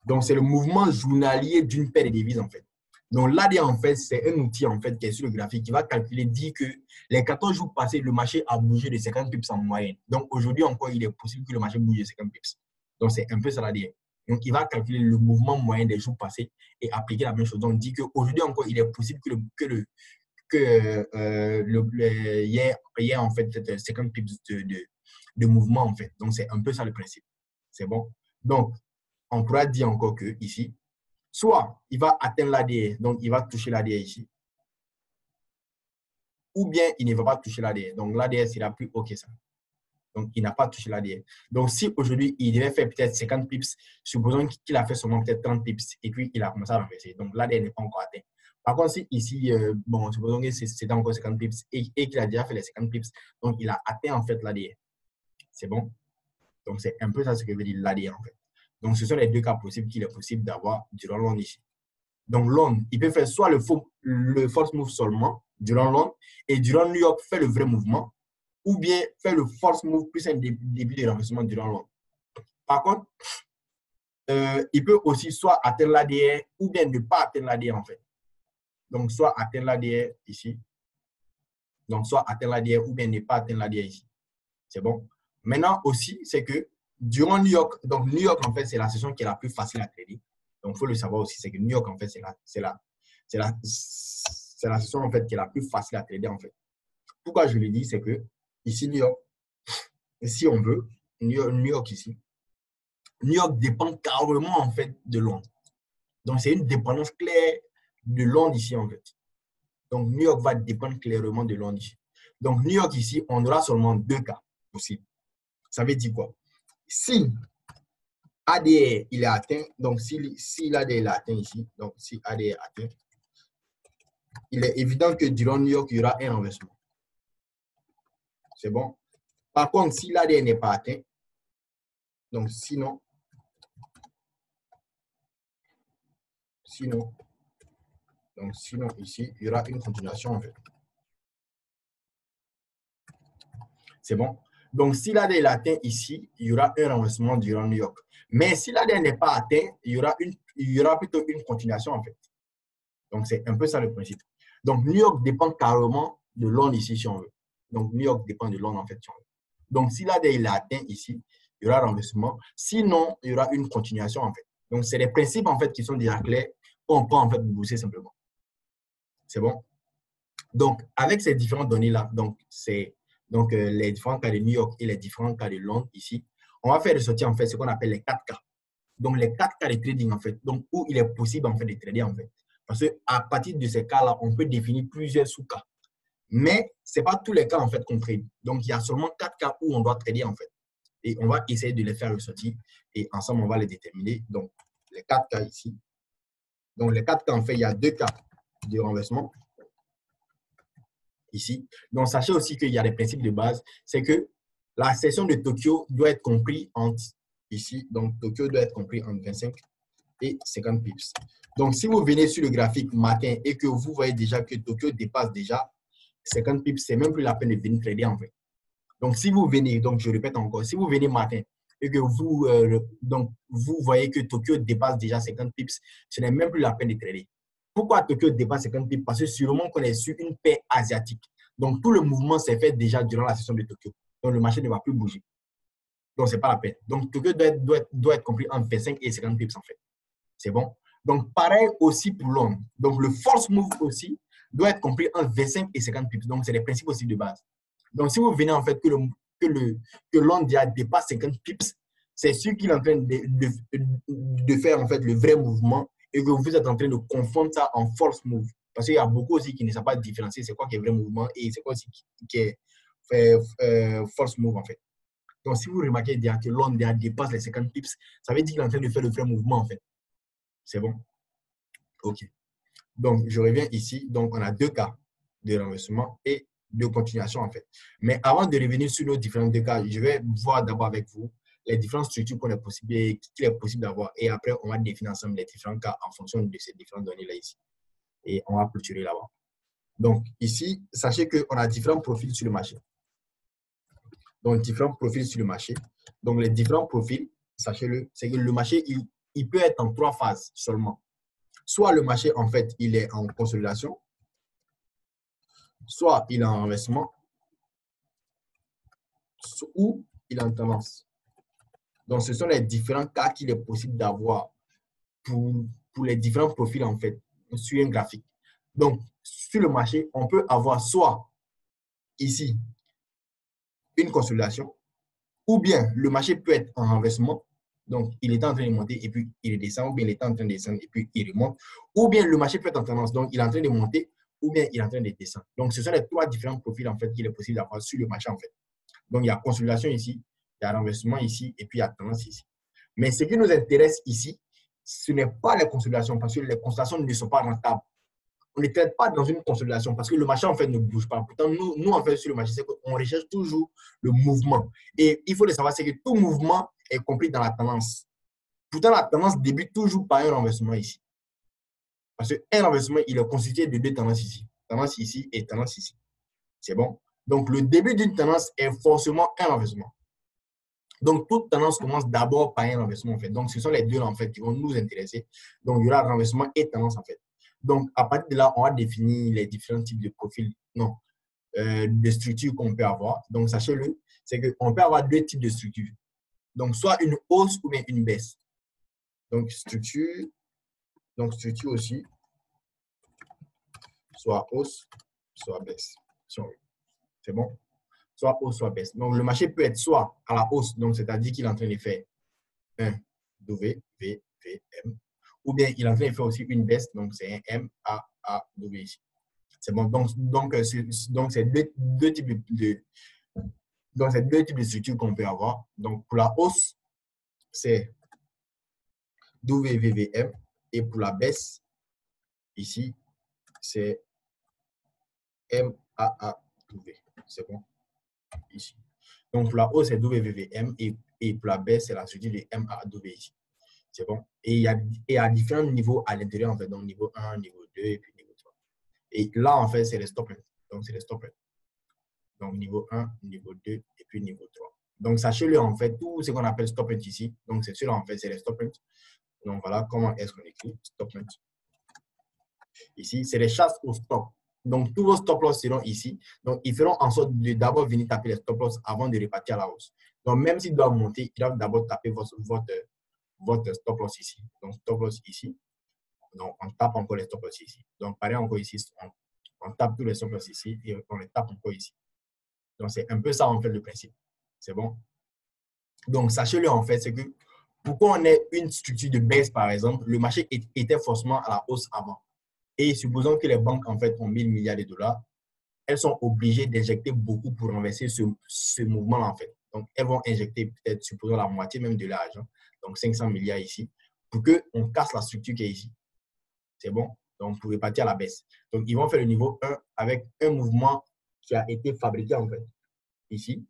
Donc, c'est le mouvement journalier d'une paire de devises, en fait. Donc, l'ADR, en fait, c'est un outil, en fait, qui est sur le graphique, qui va calculer, dit que les 14 jours passés, le marché a bougé de 50 pips en moyenne. Donc, aujourd'hui encore, il est possible que le marché bouge de 50 pips. Donc, c'est un peu ça l'ADR. Donc, il va calculer le mouvement moyen des jours passés et appliquer la même chose. Donc, il dit qu'aujourd'hui encore, il est possible hier, en fait, 50 pips de mouvement, en fait. Donc, c'est un peu ça le principe. C'est bon? Donc, on pourra dire encore que ici, soit il va atteindre l'ADR, donc il va toucher l'ADR ici, ou bien il ne va pas toucher l'ADR. Donc l'ADR sera plus haut que ça. Donc il n'a pas touché l'ADR. Donc si aujourd'hui il devait faire peut-être 50 pips, supposons qu'il a fait seulement peut-être 30 pips et puis il a commencé à renverser. Donc l'ADR n'est pas encore atteint. Par contre, si ici, bon, supposons que c'est encore 50 pips et qu'il a déjà fait les 50 pips, donc il a atteint en fait l'ADR. C'est bon? Donc c'est un peu ça ce que veut dire l'ADR en fait. Donc, ce sont les deux cas possibles qu'il est possible d'avoir durant Londres ici. Donc, Londres, il peut faire soit le false move seulement durant Londres et durant New York, faire le vrai mouvement ou bien faire le false move plus un début de renversement durant Londres. Par contre, il peut aussi soit atteindre l'ADR ou bien ne pas atteindre l'ADR en fait. Donc, soit atteindre l'ADR ici. Donc, soit atteindre l'ADR ou bien ne pas atteindre l'ADR ici. C'est bon. Maintenant aussi, c'est que durant New York, donc New York, en fait, c'est la session qui est la plus facile à trader. Donc, il faut le savoir aussi, c'est que New York, en fait, c'est la session, en fait, qui est la plus facile à trader, en fait. Pourquoi je le dis, c'est que ici, New York, si on veut, New York ici, New York dépend carrément, en fait, de Londres. Donc, c'est une dépendance claire de Londres ici, en fait. Donc, New York va dépendre clairement de Londres ici. Donc, New York ici, on aura seulement deux cas possibles. Ça veut dire quoi? Si ADR il est atteint, donc si l'ADR est atteint ici, donc si ADR est atteint, il est évident que durant New York, il y aura un renversement. C'est bon? Par contre, si l'ADR n'est pas atteint, donc sinon, Sinon, ici, il y aura une continuation en fait. C'est bon? Donc, si l'AD est atteint ici, il y aura un renversement durant New York. Mais si l'AD n'est pas atteint, il y aura plutôt une continuation en fait. Donc, c'est un peu ça le principe. Donc, New York dépend carrément de Londres ici, si on veut. Donc, New York dépend de Londres en fait, si on veut. Donc, si l'AD est atteint ici, il y aura un renversement. Sinon, il y aura une continuation en fait. Donc, c'est les principes en fait qui sont déjà clairs. On peut en fait booster simplement. C'est bon? Donc, avec ces différentes données-là, donc les différents cas de New York et les différents cas de Londres ici, on va faire ressortir en fait ce qu'on appelle les 4 cas. Donc, les 4 cas de trading en fait, donc où il est possible en fait de trader en fait. Parce qu'à partir de ces cas-là, on peut définir plusieurs sous-cas. Mais ce n'est pas tous les cas en fait qu'on trade. Donc, il y a seulement 4 cas où on doit trader en fait. Et on va essayer de les faire ressortir et ensemble, on va les déterminer. Donc, les 4 cas ici. Donc, les 4 cas, en fait, il y a 2 cas de renversement ici. Donc, sachez aussi qu'il y a des principes de base. C'est que la session de Tokyo doit être compris entre ici. Donc, Tokyo doit être compris entre 25 et 50 pips. Donc, si vous venez sur le graphique matin et que vous voyez déjà que Tokyo dépasse déjà 50 pips, c'est même plus la peine de venir trader en fait. Donc, si vous venez, donc je répète encore, si vous venez matin et que vous voyez que Tokyo dépasse déjà 50 pips, ce n'est même plus la peine de trader. Pourquoi Tokyo dépasse 50 pips? Parce que sûrement qu'on est sur une paire asiatique. Donc, tout le mouvement s'est fait déjà durant la session de Tokyo. Donc, le marché ne va plus bouger. Donc, ce n'est pas la peine. Donc, Tokyo doit être compris entre 25 et 50 pips en fait. C'est bon? Donc, pareil aussi pour Londres. Donc, le force move aussi doit être compris entre 25 et 50 pips. Donc, c'est les principes aussi de base. Donc, si vous venez en fait que Londres dépasse 50 pips, c'est sûr qu'il est en train de faire en fait le vrai mouvement et que vous êtes en train de confondre ça en force move. Parce qu'il y a beaucoup aussi qui ne savent pas différencier c'est quoi qui est vrai mouvement et c'est quoi aussi qui est force move en fait. Donc, si vous remarquez déjà que Londres dépasse les 50 pips, ça veut dire qu'il est en train de faire le vrai mouvement en fait. C'est bon? OK. Donc, je reviens ici. Donc, on a 2 cas de renversement et de continuation, en fait. Mais avant de revenir sur nos différents 2 cas, je vais voir d'abord avec vous les différentes structures qu'il est possible d'avoir. Et après, on va définir ensemble les différents cas en fonction de ces différentes données-là ici. Et on va clôturer là-bas. Donc, ici, sachez qu'on a différents profils sur le marché. Donc, différents profils sur le marché. Donc, les différents profils, sachez-le, c'est que le marché, il peut être en 3 phases seulement. Soit le marché, en fait, il est en consolidation, soit il est en renversement, ou il est en tendance. Donc, ce sont les différents cas qu'il est possible d'avoir pour les différents profils, en fait, sur un graphique. Donc, sur le marché, on peut avoir soit ici une consolidation, ou bien le marché peut être en renversement. Donc, il est en train de monter et puis il descend, ou bien il est en train de descendre et puis il remonte. Ou bien le marché peut être en tendance, donc il est en train de monter, ou bien il est en train de descendre. Donc, ce sont les 3 différents profils, en fait, qu'il est possible d'avoir sur le marché, en fait. Donc, il y a consolidation ici, il y a renversement ici, et puis il y a tendance ici. Mais ce qui nous intéresse ici, ce n'est pas les consolidations, parce que les consolidations ne sont pas rentables. On ne traite pas dans une consolidation parce que le marché, en fait, ne bouge pas. Pourtant, nous en fait, sur le marché, c'est qu'on recherche toujours le mouvement. Et il faut le savoir, c'est que tout mouvement est compris dans la tendance. Pourtant, la tendance débute toujours par un renversement ici. Parce qu'un renversement, il est constitué de 2 tendances ici. Tendance ici et tendance ici. C'est bon? Donc, le début d'une tendance est forcément un renversement. Donc, toute tendance commence d'abord par un renversement, en fait. Donc, ce sont les 2 là, en fait, qui vont nous intéresser. Donc, il y aura renversement et tendance, en fait. Donc, à partir de là, on va définir les différents types de profils, de structures qu'on peut avoir. Donc, sachez-le, c'est qu'on peut avoir 2 types de structures. Donc, soit une hausse ou bien une baisse. Donc, structure aussi, soit hausse, soit baisse. C'est bon? Soit hausse, soit baisse. Donc, le marché peut être soit à la hausse, donc c'est-à-dire qu'il est en train de faire un W, V, V, M, ou bien il est en train de faire aussi une baisse, donc c'est un M, A, W ici. C'est bon. Donc c'est deux types de structures qu'on peut avoir. Donc, pour la hausse, c'est WVVM, et pour la baisse, ici, c'est MAAW. C'est bon? Ici. Donc, pour la hausse, c'est WVVM, et pour la baisse, c'est la structure de MAW ici. C'est bon. Et il y a différents niveaux à l'intérieur, en fait. Donc, niveau 1, niveau 2 et puis niveau 3. Et là, en fait, c'est les stop lines. Donc, c'est les stop lines. Donc, niveau 1, niveau 2 et puis niveau 3. Donc, sachez-le, en fait, tout ce qu'on appelle stop lines ici. Donc, c'est cela, en fait, c'est les stop lines. Donc, voilà comment est-ce qu'on écrit stop lines. Ici, c'est les chasses au stop. Donc, tous vos stop loss seront ici. Donc, ils feront en sorte de d'abord venir taper les stop loss avant de repartir à la hausse. Donc, même s'ils doivent monter, ils doivent d'abord taper votre stop loss ici. Donc, stop loss ici. Donc, on tape encore les stop loss ici. Donc, pareil encore ici, on tape tous les stop loss ici et on les tape encore ici. Donc, c'est un peu ça, en fait, le principe. C'est bon? Donc, sachez-le, en fait, c'est que pourquoi on ait une structure de baisse, par exemple, le marché était forcément à la hausse avant. Et supposons que les banques, en fait, ont 1000 milliards de dollars, elles sont obligées d'injecter beaucoup pour renverser ce mouvement-là, en fait. Donc, elles vont injecter peut-être, supposons, la moitié même de l'argent, donc 500 milliards ici, pour qu'on casse la structure qui est ici. C'est bon? Donc, pour repartir à la baisse. Donc, ils vont faire le niveau 1 avec un mouvement qui a été fabriqué, en fait, ici.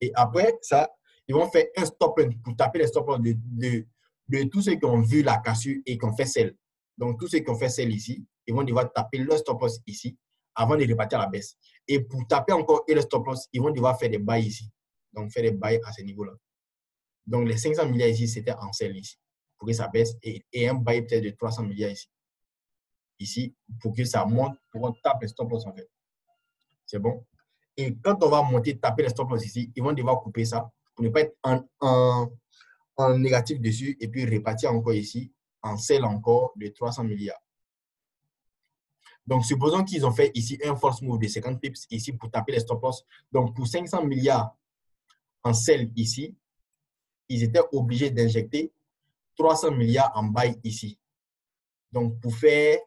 Et après ça, ils vont faire un stop line pour taper les stop line de tous ceux qui ont vu la cassure et qui ont fait celle. Donc, tous ceux qui ont fait celle ici, ils vont devoir taper leur stop loss ici avant de repartir à la baisse. Et pour taper encore et le stop loss, ils vont devoir faire des bails ici. Donc, faire des bails à ce niveau-là. Donc, les 500 milliards ici, c'était en sell ici pour que ça baisse et un bail peut-être de 300 milliards ici. Ici, pour que ça monte, pour qu'on tape les stop loss en fait. C'est bon? Et quand on va monter, taper les stop loss ici, ils vont devoir couper ça pour ne pas être en négatif dessus et puis répartir encore ici en sell encore de 300 milliards. Donc, supposons qu'ils ont fait ici un force move de 50 pips ici pour taper les stop loss. Donc, pour 500 milliards en sell ici, ils étaient obligés d'injecter 300 milliards en buy ici. Donc, pour faire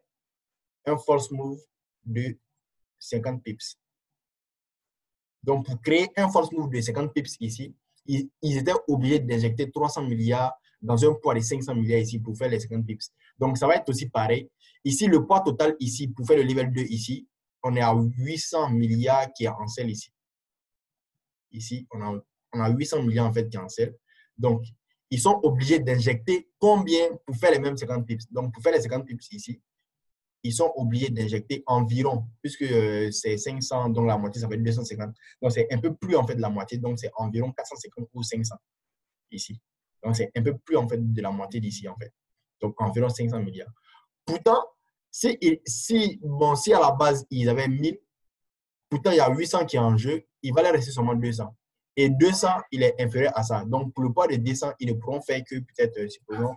un force move de 50 pips. Donc, pour créer un force move de 50 pips ici, ils étaient obligés d'injecter 300 milliards dans un poids de 500 milliards ici pour faire les 50 pips. Donc, ça va être aussi pareil. Ici, le poids total ici, pour faire le level 2 ici, on est à 800 milliards qui est en sell ici. Ici, on a 800 milliards en fait qui est en sell. Donc, ils sont obligés d'injecter combien pour faire les mêmes 50 pips. Donc, pour faire les 50 pips ici, ils sont obligés d'injecter environ, puisque c'est 500, donc la moitié, ça fait 250. Donc, c'est un peu plus en fait de la moitié, donc c'est environ 450 ou 500 ici. Donc, c'est un peu plus en fait de la moitié d'ici en fait. Donc, environ 500 milliards. Pourtant, si à la base, ils avaient 1000, pourtant, il y a 800 qui est en jeu, il va leur rester seulement 200. Et 200, il est inférieur à ça. Donc, pour le poids de 200, ils ne pourront faire que peut-être, supposons,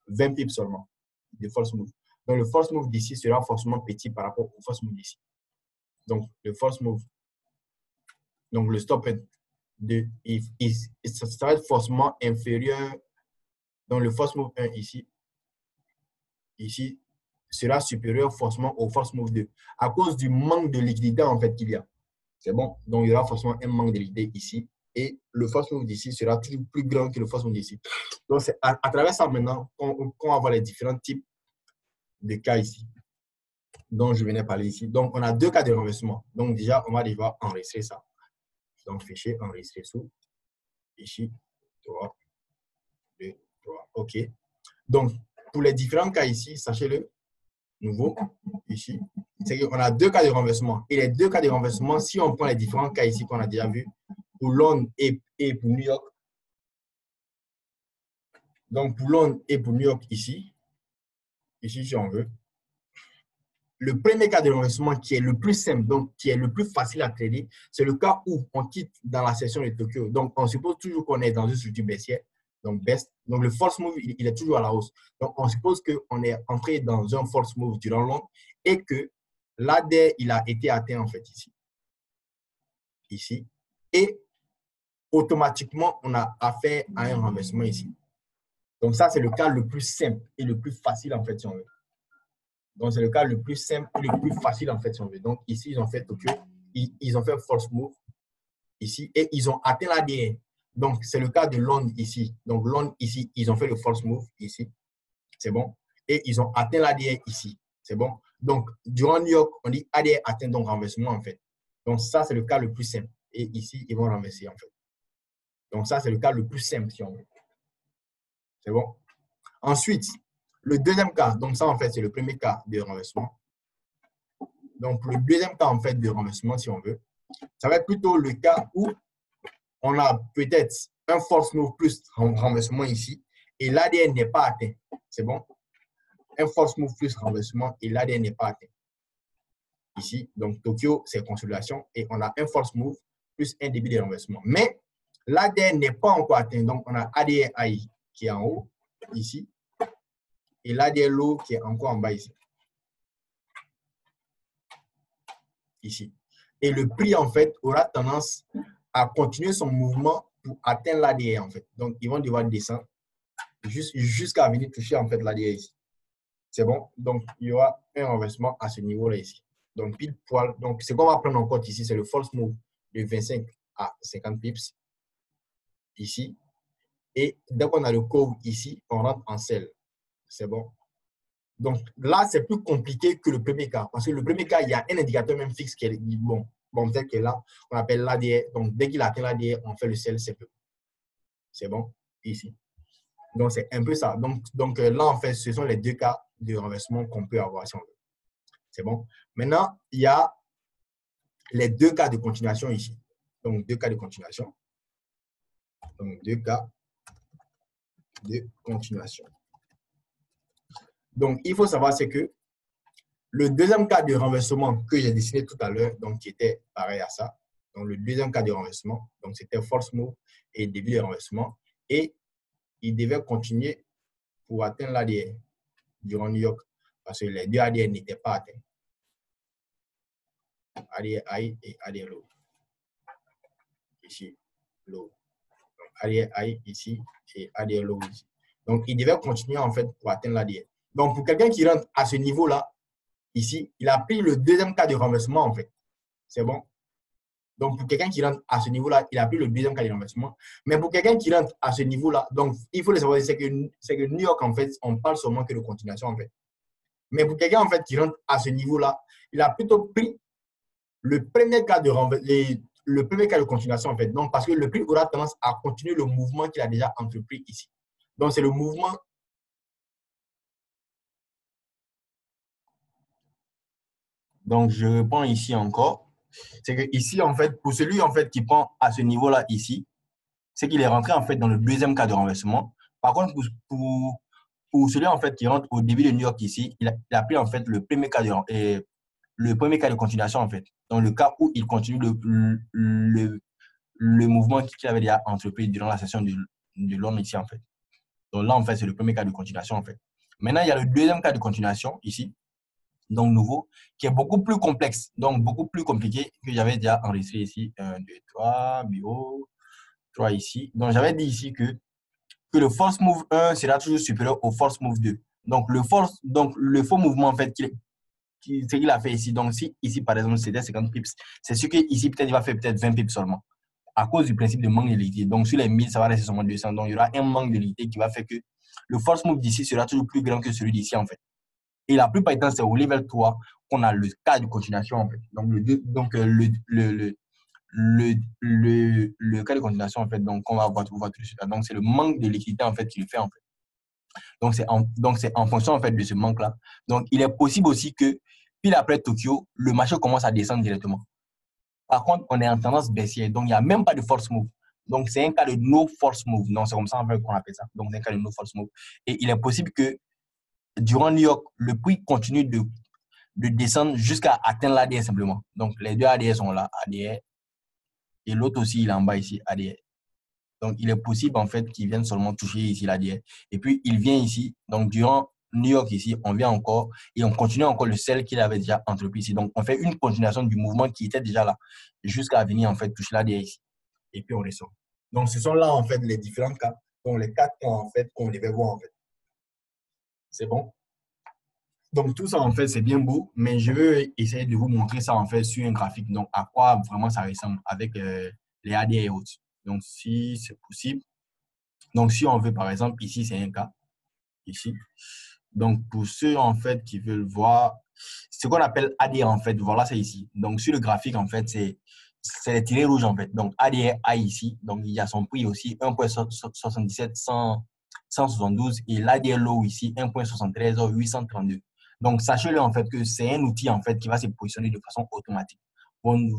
20 pips seulement de force move. Donc, le force move d'ici sera forcément petit par rapport au force move d'ici. Donc, le force move, donc le stop ça va être forcément inférieur. Donc, le force move 1 ici, sera supérieur forcément au force move 2 à cause du manque de liquidité en fait qu'il y a. C'est bon? Donc, il y aura forcément un manque de liquidité ici. Et le force move d'ici sera toujours plus grand que le force move d'ici. Donc, c'est à travers ça maintenant qu'on va voir les différents types de cas ici dont je venais parler ici. Donc, on a deux cas de renversement. Donc, déjà, on va devoir enregistrer ça. Donc, fichier enregistrer sous. Ici, 3, 2, 3. OK. Donc, pour les différents cas ici, sachez-le, nouveau, ici, c'est qu'on a deux cas de renversement. Et les deux cas de renversement, si on prend les différents cas ici qu'on a déjà vus, pour Londres et pour New York, donc pour Londres et pour New York ici, si on veut, le premier cas de renversement qui est le plus simple, donc qui est le plus facile à trader, c'est le cas où on quitte dans la session de Tokyo. Donc, on suppose toujours qu'on est dans une structure baissière, donc best. Donc, le force move, il est toujours à la hausse. Donc, on suppose qu'on est entré dans un force move durant longtemps et que l'ADR, il a été atteint en fait ici. Ici. Et automatiquement, on a affaire à un renversement ici. Donc, ça, c'est le cas le plus simple et le plus facile en fait, si on veut. Donc, c'est le cas le plus simple et le plus facile, en fait, si on veut. Donc, ici, ils ont fait Tokyo. Ils ont fait force move ici et ils ont atteint l'ADN. Donc, c'est le cas de Londres ici. Donc, Londres ici, ils ont fait le force move ici. C'est bon. Et ils ont atteint l'ADN ici. C'est bon. Donc, durant New York, on dit ADN atteint donc renversement, en fait. Donc, ça, c'est le cas le plus simple. Et ici, ils vont renverser, en fait. Donc, ça, c'est le cas le plus simple, si on veut. C'est bon. Ensuite, le deuxième cas, donc ça, en fait, c'est le premier cas de renversement. Donc, le deuxième cas, en fait, de renversement, si on veut, ça va être plutôt le cas où on a peut-être un force move plus renversement ici et l'ADN n'est pas atteint. C'est bon? Un force move plus renversement et l'ADN n'est pas atteint. Ici, donc Tokyo, c'est consolidation et on a un force move plus un début de renversement. Mais l'ADN n'est pas encore atteint. Donc, on a ADN AI qui est en haut, ici, et l'ADN low qui est encore en bas ici. Ici. Et le prix, en fait, aura tendance à continuer son mouvement pour atteindre l'ADN, en fait. Donc, ils vont devoir descendre jusqu'à venir toucher, en fait, l'ADN ici. C'est bon? Donc, il y aura un renversement à ce niveau-là ici. Donc, pile poil. Donc, ce qu'on va prendre en compte ici, c'est le false move de 25 à 50 pips ici. Et dès qu'on a le curve ici, on rentre en sell. C'est bon? Donc, là, c'est plus compliqué que le premier cas. Parce que le premier cas, il y a un indicateur même fixe qui est bon. Bon, peut-être que là, on appelle l'ADR. Donc, dès qu'il atteint l'ADR, on fait le sell, c'est peu. C'est bon? Ici. Donc, c'est un peu ça. Donc, là, en fait, ce sont les deux cas de renversement qu'on peut avoir si on veut. C'est bon? Maintenant, il y a les deux cas de continuation ici. Donc, deux cas de continuation. Donc, deux cas de continuation. Donc, il faut savoir, c'est que le deuxième cas de renversement que j'ai dessiné tout à l'heure, donc qui était pareil à ça. Donc, le deuxième cas de renversement, donc c'était force move et début de renversement. Et il devait continuer pour atteindre l'ADN durant New York parce que les deux ADN n'étaient pas atteints. ADN high et ADN low. Ici, low. Donc, ADN high ici et ADN low ici. Donc, il devait continuer en fait pour atteindre l'ADN. Donc, pour quelqu'un qui rentre à ce niveau-là, ici, il a pris le deuxième cas de renversement en fait. C'est bon? Donc, pour quelqu'un qui rentre à ce niveau-là, il a pris le deuxième cas de renversement. Mais pour quelqu'un qui rentre à ce niveau-là, donc, il faut le savoir, c'est que New York, en fait, on parle seulement que de continuation, en fait. Mais pour quelqu'un, en fait, qui rentre à ce niveau-là, il a plutôt pris le premier cas de continuation, en fait. Donc, parce que le prix aura tendance à continuer le mouvement qu'il a déjà entrepris ici. Donc, c'est le mouvement. Donc, je réponds ici encore. C'est que ici, en fait, pour celui en fait, qui prend à ce niveau-là ici, c'est qu'il est rentré en fait dans le deuxième cas de renversement. Par contre, pour celui en fait qui rentre au début de New York ici, il a pris en fait le premier cas de continuation en fait. Dans le cas où il continue le mouvement qu'il avait déjà entrepris durant la session de Londres ici en fait. Donc là en fait c'est le premier cas de continuation en fait. Maintenant il y a le deuxième cas de continuation ici, donc nouveau, qui est beaucoup plus complexe, donc beaucoup plus compliqué que j'avais déjà enregistré ici. 1, 2, 3, bureau. 3 ici. Donc, j'avais dit ici que le force move 1 sera toujours supérieur au force move 2. Donc, le faux mouvement, en fait, ce qu'il a fait ici. Donc, si ici, par exemple, c'était 50 pips, c'est sûr qu'ici, peut-être, il va faire peut-être 20 pips seulement. À cause du principe de manque de liquidité. Donc, sur les 1000, ça va rester seulement 200. Donc, il y aura un manque de liquidité qui va faire que le force move d'ici sera toujours plus grand que celui d'ici, en fait. Et la plupart du temps, c'est au level 3 qu'on a le cas de continuation, en fait. Donc, le cas de continuation, en fait, donc, on va voir tout de suite. Donc, c'est le manque de liquidité, en fait, qui le fait, en fait. Donc, c'est en fonction, en fait, de ce manque-là. Donc, il est possible aussi que, pile après Tokyo, le marché commence à descendre directement. Par contre, on est en tendance baissière. Donc, il n'y a même pas de force move. Donc, c'est un cas de no force move. Donc, c'est comme ça, en fait, qu'on appelle ça. Donc, c'est un cas de no force move. Et il est possible que, durant New York, le prix continue de descendre jusqu'à atteindre l'ADR simplement. Donc, les deux ADR sont là, ADR. Et l'autre aussi, il est en bas ici, ADR. Donc, il est possible, en fait, qu'il vienne seulement toucher ici l'ADR. Et puis, il vient ici. Donc, durant New York ici, on vient encore et on continue encore le sel qu'il avait déjà entrepris ici. Donc, on fait une continuation du mouvement qui était déjà là jusqu'à venir, en fait, toucher l'ADR ici. Et puis, on descend. Donc, ce sont là, en fait, les différents cas. Donc, les 4 cas, en fait, qu'on devait voir, en fait. C'est bon? Donc, tout ça, en fait, c'est bien beau, mais je veux essayer de vous montrer ça, en fait, sur un graphique. Donc, à quoi vraiment ça ressemble avec les ADR et autres. Donc, si c'est possible. Donc, si on veut, par exemple, ici, c'est un cas. Ici. Donc, pour ceux, en fait, qui veulent voir ce qu'on appelle ADR, en fait, voilà, c'est ici. Donc, sur le graphique, en fait, c'est les tirés rouges, en fait. Donc, ADR A ici. Donc, il y a son prix aussi, 1,77 172 et l'ADL low ici 1.73 832. Donc, sachez-le en fait que c'est un outil en fait qui va se positionner de façon automatique. Donc,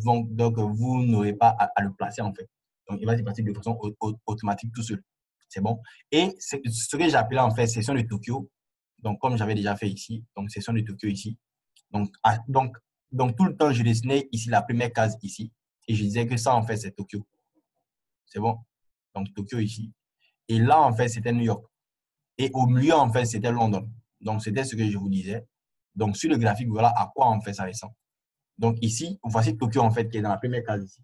vous n'aurez pas à le placer en fait. Donc, il va se passer de façon automatique tout seul. C'est bon. Et ce que j'appelais en fait session de Tokyo. Donc, comme j'avais déjà fait ici, donc session de Tokyo ici. Donc, tout le temps, je dessinais ici la première case ici. Et je disais que ça, en fait, c'est Tokyo. C'est bon. Donc, Tokyo ici. Et là, en fait, c'était New York. Et au milieu, en fait, c'était London. Donc, c'était ce que je vous disais. Donc, sur le graphique, voilà à quoi, en fait, ça ressemble. Donc, ici, voici Tokyo, en fait, qui est dans la première case ici.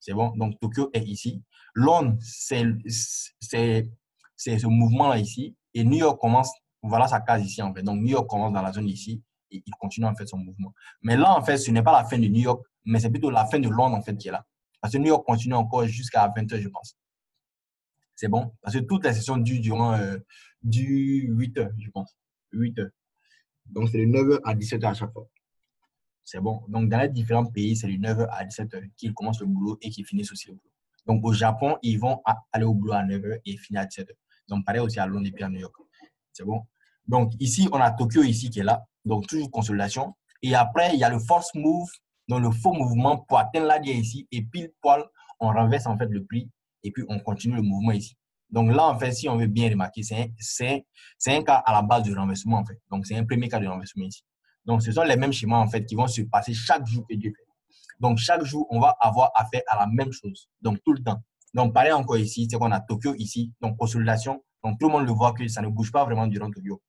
C'est bon. Donc, Tokyo est ici. Londres, c'est ce mouvement-là ici. Et New York commence, voilà sa case ici, en fait. Donc, New York commence dans la zone ici et il continue, en fait, son mouvement. Mais là, en fait, ce n'est pas la fin de New York, mais c'est plutôt la fin de Londres, en fait, qui est là. Parce que New York continue encore jusqu'à 20h, je pense. C'est bon. Parce que toutes les sessions durent du 8h, je pense. 8h. Donc, c'est de 9h à 17h à chaque fois. C'est bon. Donc, dans les différents pays, c'est de 9h à 17h qu'ils commencent le boulot et qu'ils finissent aussi le boulot. Donc, au Japon, ils vont aller au boulot à 9h et finir à 17h. Donc, pareil aussi à Londres et puis à New York. C'est bon. Donc, ici, on a Tokyo ici qui est là. Donc, toujours consolidation. Et après, il y a le force move, donc le faux mouvement pour atteindre l'ADI ici. Et pile poil, on renverse en fait le prix et puis on continue le mouvement ici. Donc là, en fait, si on veut bien remarquer, c'est un cas à la base de renversement en fait. Donc, c'est un premier cas de renversement ici. Donc, ce sont les mêmes schémas en fait qui vont se passer chaque jour que Dieu fait. Donc, chaque jour, on va avoir affaire à la même chose. Donc, tout le temps. Donc, pareil encore ici, c'est qu'on a Tokyo ici. Donc, consolidation. Donc, tout le monde le voit que ça ne bouge pas vraiment durant Tokyo.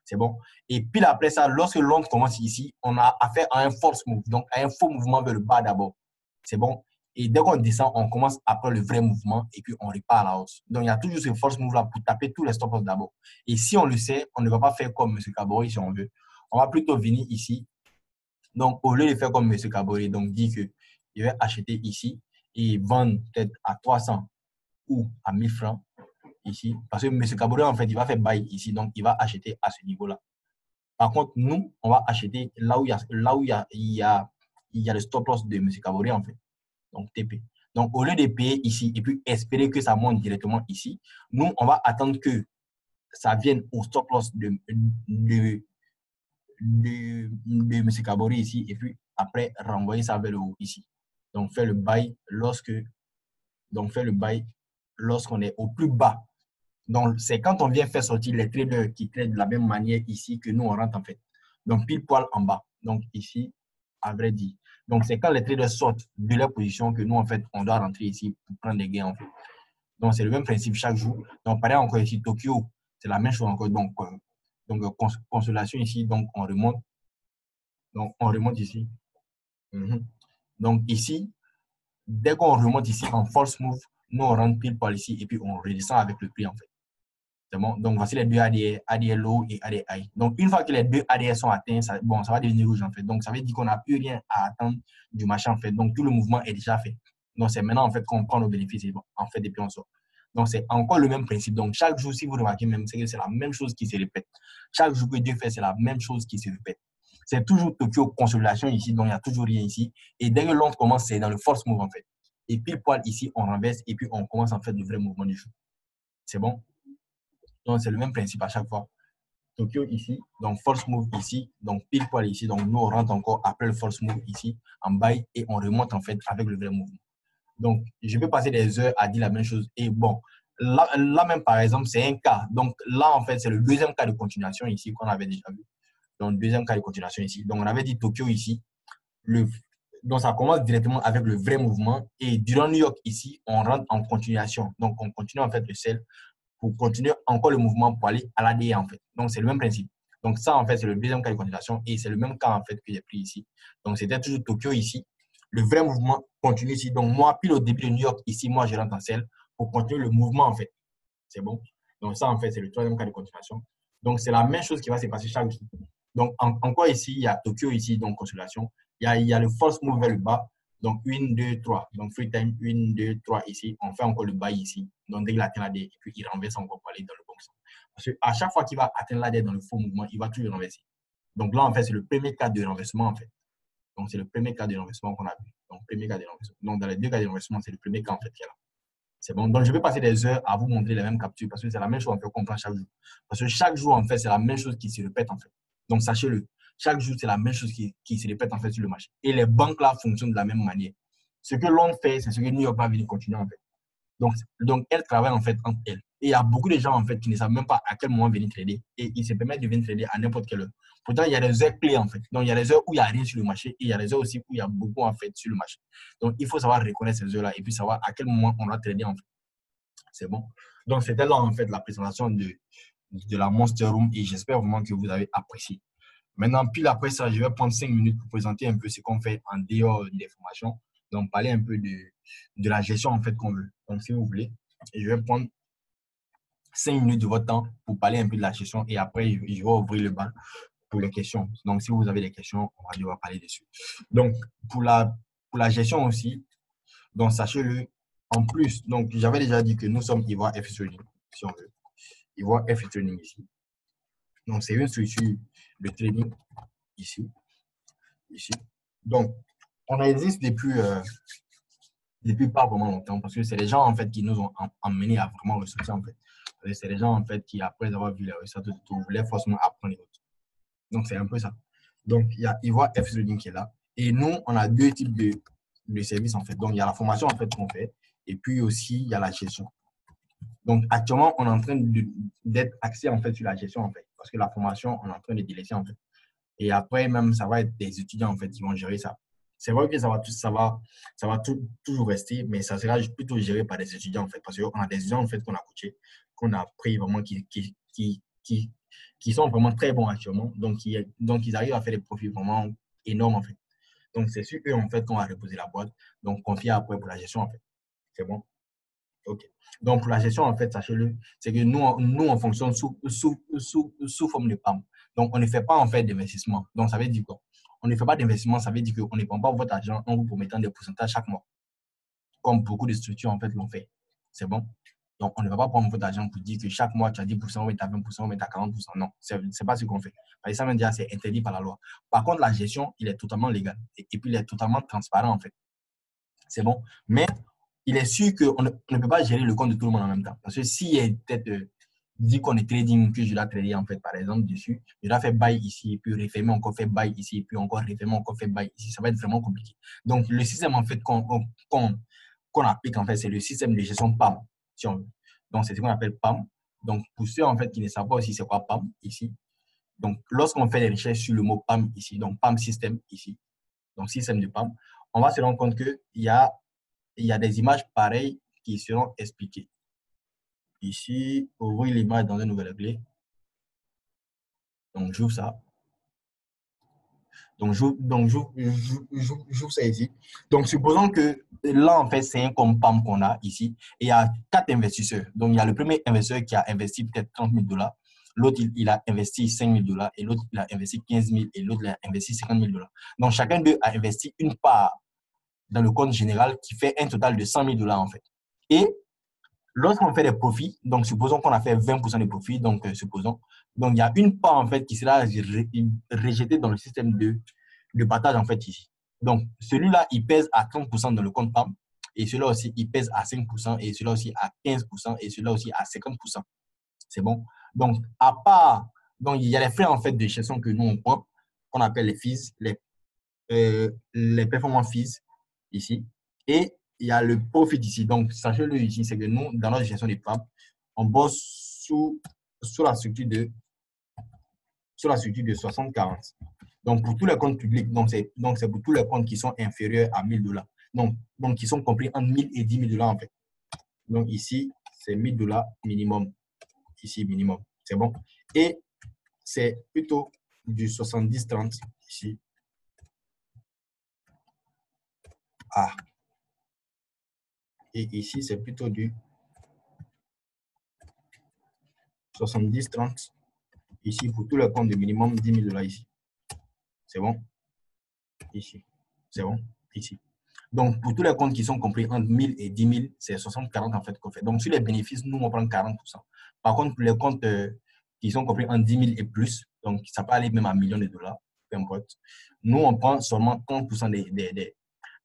C'est bon. Et puis après ça, lorsque Londres commence ici, on a affaire à un force move, donc à un faux mouvement vers le bas d'abord. C'est bon. Et dès qu'on descend, on commence après le vrai mouvement et puis on repart à la hausse. Donc, il y a toujours ce force move là pour taper tous les stop loss d'abord. Et si on le sait, on ne va pas faire comme M. Kabori si on veut. On va plutôt venir ici. Donc, au lieu de faire comme M. Kabori, donc dit que il va acheter ici et vendre peut-être à 300 ou à 1000 francs ici. Parce que M. Kabori, en fait, il va faire buy ici, donc il va acheter à ce niveau-là. Par contre, nous, on va acheter là où il y a le stop loss de M. Kabori, en fait. Donc, TP. Donc, au lieu de payer ici et puis espérer que ça monte directement ici, nous, on va attendre que ça vienne au stop loss de M. Kabori ici et puis après renvoyer ça vers le haut ici. Donc, faire le buy lorsqu'on est au plus bas. Donc, c'est quand on vient faire sortir les traders qui traitent de la même manière ici que nous, on rentre en fait. Donc, pile poil en bas. Donc, ici, à vrai dire. Donc, c'est quand les traders sortent de leur position que nous, en fait, on doit rentrer ici pour prendre des gains, en fait. Donc, c'est le même principe chaque jour. Donc, pareil encore ici, Tokyo, c'est la même chose encore. Donc, consolidation ici, donc, on remonte. Donc, on remonte ici. Donc, ici, dès qu'on remonte ici en false move, nous, on rentre pile poil ici et puis on redescend avec le prix, en fait. Bon, donc, voici les deux ADR low et ADR high. Donc, une fois que les deux ADR sont atteints, ça va devenir rouge, en fait. Donc, ça veut dire qu'on n'a plus rien à attendre du marché, en fait. Donc, tout le mouvement est déjà fait. Donc, c'est maintenant, en fait, qu'on prend nos bénéfices, en fait, et puis on sort. Donc, c'est encore le même principe. Donc, chaque jour, si vous remarquez même, c'est que c'est la même chose qui se répète. Chaque jour que Dieu fait, c'est la même chose qui se répète. C'est toujours Tokyo consolidation ici, donc il n'y a toujours rien ici. Et dès que l'autre commence, c'est dans le force move, en fait. Et pile poil ici, on renverse et puis on commence, en fait, le vrai mouvement du jour. C'est bon? Donc, c'est le même principe à chaque fois. Tokyo ici, donc force move ici, donc pile poil ici. Donc, nous, on rentre encore après le force move ici, en buy, et on remonte en fait avec le vrai mouvement. Donc, je peux passer des heures à dire la même chose. Et bon, là même, par exemple, c'est un cas. Donc, là, en fait, c'est le deuxième cas de continuation ici qu'on avait déjà vu. Donc, deuxième cas de continuation ici. Donc, on avait dit Tokyo ici. Donc, ça commence directement avec le vrai mouvement. Et durant New York ici, on rentre en continuation. Donc, on continue en fait le sell pour continuer encore le mouvement pour aller à l'ADE en fait. Donc, c'est le même principe. Donc, ça, en fait, c'est le deuxième cas de continuation et c'est le même cas, en fait, que j'ai pris ici. Donc, c'était toujours Tokyo ici. Le vrai mouvement continue ici. Donc, moi, pile au début de New York, ici, moi, je rentre en sell pour continuer le mouvement, en fait. C'est bon. Donc, ça, en fait, c'est le troisième cas de continuation. Donc, c'est la même chose qui va se passer chaque jour. Donc, encore ici, il y a Tokyo ici, donc consolidation. Il y a le false move vers le bas. Donc, 1, 2, 3. Donc, free time, 1, 2, 3 ici. On fait encore le buy ici. Donc, dès qu'il atteint la D, et puis il renverse encore pour aller dans le bon sens. Parce qu'à chaque fois qu'il va atteindre la D dans le faux mouvement, il va toujours renverser. Donc, là, en fait, c'est le premier cas de renversement, en fait. Donc, c'est le premier cas de renversement qu'on a vu. Donc, premier cas de renversement. Donc, dans les deux cas de renversement, c'est le premier cas, en fait, qui est là. C'est bon. Donc, je vais passer des heures à vous montrer les mêmes captures parce que c'est la même chose en fait qu'on prend chaque jour. Parce que chaque jour, en fait, c'est la même chose qui se répète en fait. Donc, sachez-le, chaque jour, c'est la même chose qui se répète en fait sur le marché. Et les banques là fonctionnent de la même manière. Ce que l'on fait, c'est ce que New York va venir continuer en fait. Donc, elles travaillent en fait entre elles. Et il y a beaucoup de gens en fait qui ne savent même pas à quel moment venir trader. Et ils se permettent de venir trader à n'importe quelle heure. Pourtant, il y a des heures clés en fait. Donc, il y a des heures où il n'y a rien sur le marché et il y a des heures aussi où il y a beaucoup en fait sur le marché. Donc, il faut savoir reconnaître ces heures-là et puis savoir à quel moment on doit trader en fait. C'est bon. Donc, c'était là en fait la présentation de la Monster Room et j'espère vraiment que vous avez apprécié. Maintenant, puis après ça, je vais prendre 5 minutes pour présenter un peu ce qu'on fait en dehors des formations. Donc, parler un peu de la gestion en fait qu'on veut. Donc, si vous voulez, je vais prendre 5 minutes de votre temps pour parler un peu de la gestion et après, je vais ouvrir le bal pour les questions. Donc, si vous avez des questions, on va devoir parler dessus. Donc, pour la gestion aussi, donc sachez-le, en plus, donc j'avais déjà dit que nous sommes Ivoire FX Trading, si on veut. Ivoire FX Trading ici. Donc, c'est une structure de trading ici. Ici. Donc, on existe depuis pas vraiment longtemps parce que c'est les gens en fait qui nous ont emmenés à vraiment ressortir en fait. C'est les gens en fait qui, après avoir vu les résultats, voulaient forcément apprendre les autres. Donc, c'est un peu ça. Donc, il y a Ivoire FX Trading qui est là. Et nous, on a deux types de services en fait. Donc, il y a la formation en fait qu'on fait et puis aussi, il y a la gestion. Donc, actuellement, on est en train d'être axé en fait sur la gestion en fait parce que la formation, on est en train de délaisser en fait. Et après, même, ça va être des étudiants en fait qui vont gérer ça. C'est vrai que ça va toujours rester, mais ça sera plutôt géré par des étudiants en fait parce qu'on a des étudiants en fait qu'on a coachés, qu'on a pris vraiment qui sont vraiment très bons actuellement. Donc, ils arrivent à faire des profits vraiment énormes en fait. Donc, c'est sur eux en fait qu'on va reposer la boîte. Donc, confier après pour la gestion en fait. C'est bon? OK. Donc, pour la gestion, en fait, sachez-le, c'est que nous, on fonctionne sous forme de PAM. Donc, on ne fait pas, en fait, d'investissement. Donc, ça veut dire quoi? On ne fait pas d'investissement, ça veut dire qu'on ne prend pas votre argent en vous promettant des pourcentages chaque mois, comme beaucoup de structures, en fait, l'ont fait. C'est bon? Donc, on ne va pas prendre votre argent pour dire que chaque mois, tu as 10%, ou tu as 20%, ou tu as 40%. Non, ce n'est pas ce qu'on fait. Parce que ça veut dire c'est interdit par la loi. Par contre, la gestion, il est totalement légal. Et puis, il est totalement transparent, en fait. C'est bon? Mais il est sûr qu'on ne peut pas gérer le compte de tout le monde en même temps. Parce que s'il y a peut-être dit qu'on est trading, que je dois trader en fait, par exemple, dessus, je dois faire buy ici, puis refermer encore, faire buy ici, puis encore refermer, encore faire buy ici. Ça va être vraiment compliqué. Donc, le système en fait qu'on applique, en fait, c'est le système de gestion PAM, si on veut. Donc, c'est ce qu'on appelle PAM. Donc, pour ceux en fait qui ne savent pas aussi c'est quoi PAM ici, donc lorsqu'on fait des recherches sur le mot PAM ici, donc PAM système ici, donc système de PAM, on va se rendre compte qu'il y a des images pareilles qui seront expliquées. Ici, ouvrir l'image dans un nouvel clé. Donc, j'ouvre ça. Donc, j'ouvre ça ici. Donc, supposons que là, en fait, c'est un compte PAM qu'on a ici. Et il y a 4 investisseurs. Donc, il y a le premier investisseur qui a investi peut-être 30 000 $. L'autre, il a investi 5 000 $. Et l'autre, il a investi 15 000. Et l'autre, il a investi 50 000 $. Donc, chacun d'eux a investi une part dans le compte général qui fait un total de 100 000 $, en fait. Et lorsqu'on fait des profits, donc supposons qu'on a fait 20% de profits, donc supposons, donc il y a une part en fait qui sera rejetée dans le système de partage en fait ici. Donc celui-là, il pèse à 30% dans le compte PAM, et celui-là aussi, il pèse à 5%, et celui-là aussi à 15%, et celui-là aussi à 50%. C'est bon? Donc, à part, donc il y a les frais en fait de gestion que nous on prend, qu'on appelle les fees, les performance fees ici, et il y a le profit ici. Donc, sachez-le ici, c'est que nous, dans notre gestion des PAM, on bosse sous la structure de 60-40. Donc, pour tous les comptes publics, donc c'est pour tous les comptes qui sont inférieurs à 1 000 $. Donc, qui sont compris entre 1 000 et 10 000 $ en fait. Donc, ici, c'est 1 000 $ minimum. Ici, minimum. C'est bon. Et c'est plutôt du 70-30 ici. Ah. Et ici, c'est plutôt du 70-30 ici pour tout le compte de minimum 10 000 $ ici. C'est bon? Ici. C'est bon? Ici. Donc, pour tous les comptes qui sont compris entre 1000 et 10 000, c'est 60-40 en fait qu'on fait. Donc, sur les bénéfices, nous, on prend 40%. Par contre, pour les comptes qui sont compris entre 10 000 et plus, donc ça peut aller même à millions de dollars, peu importe. Nous, on prend seulement 30%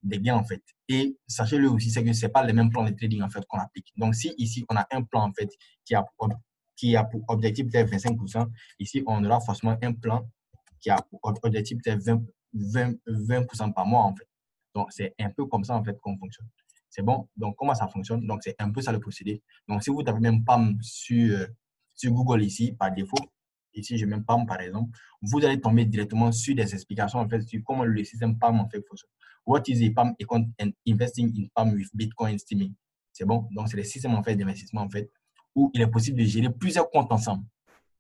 des gains, en fait. Et sachez-le aussi, c'est que ce n'est pas les mêmes plans de trading, en fait, qu'on applique. Donc, si ici, on a un plan, en fait, qui a pour objectif peut-être 25%, ici, on aura forcément un plan qui a pour objectif peut-être 20% par mois, en fait. Donc, c'est un peu comme ça, en fait, qu'on fonctionne. C'est bon? Donc, comment ça fonctionne? Donc, c'est un peu ça le procédé. Donc, si vous avez même PAM sur Google ici, par défaut, ici, je mets PAM, par exemple, vous allez tomber directement sur des explications, en fait, sur comment le système PAM, en fait, fonctionne. What is a PAM account and investing in PAM with Bitcoin streaming? C'est bon? Donc, c'est le système, en fait, d'investissement, en fait, où il est possible de gérer plusieurs comptes ensemble.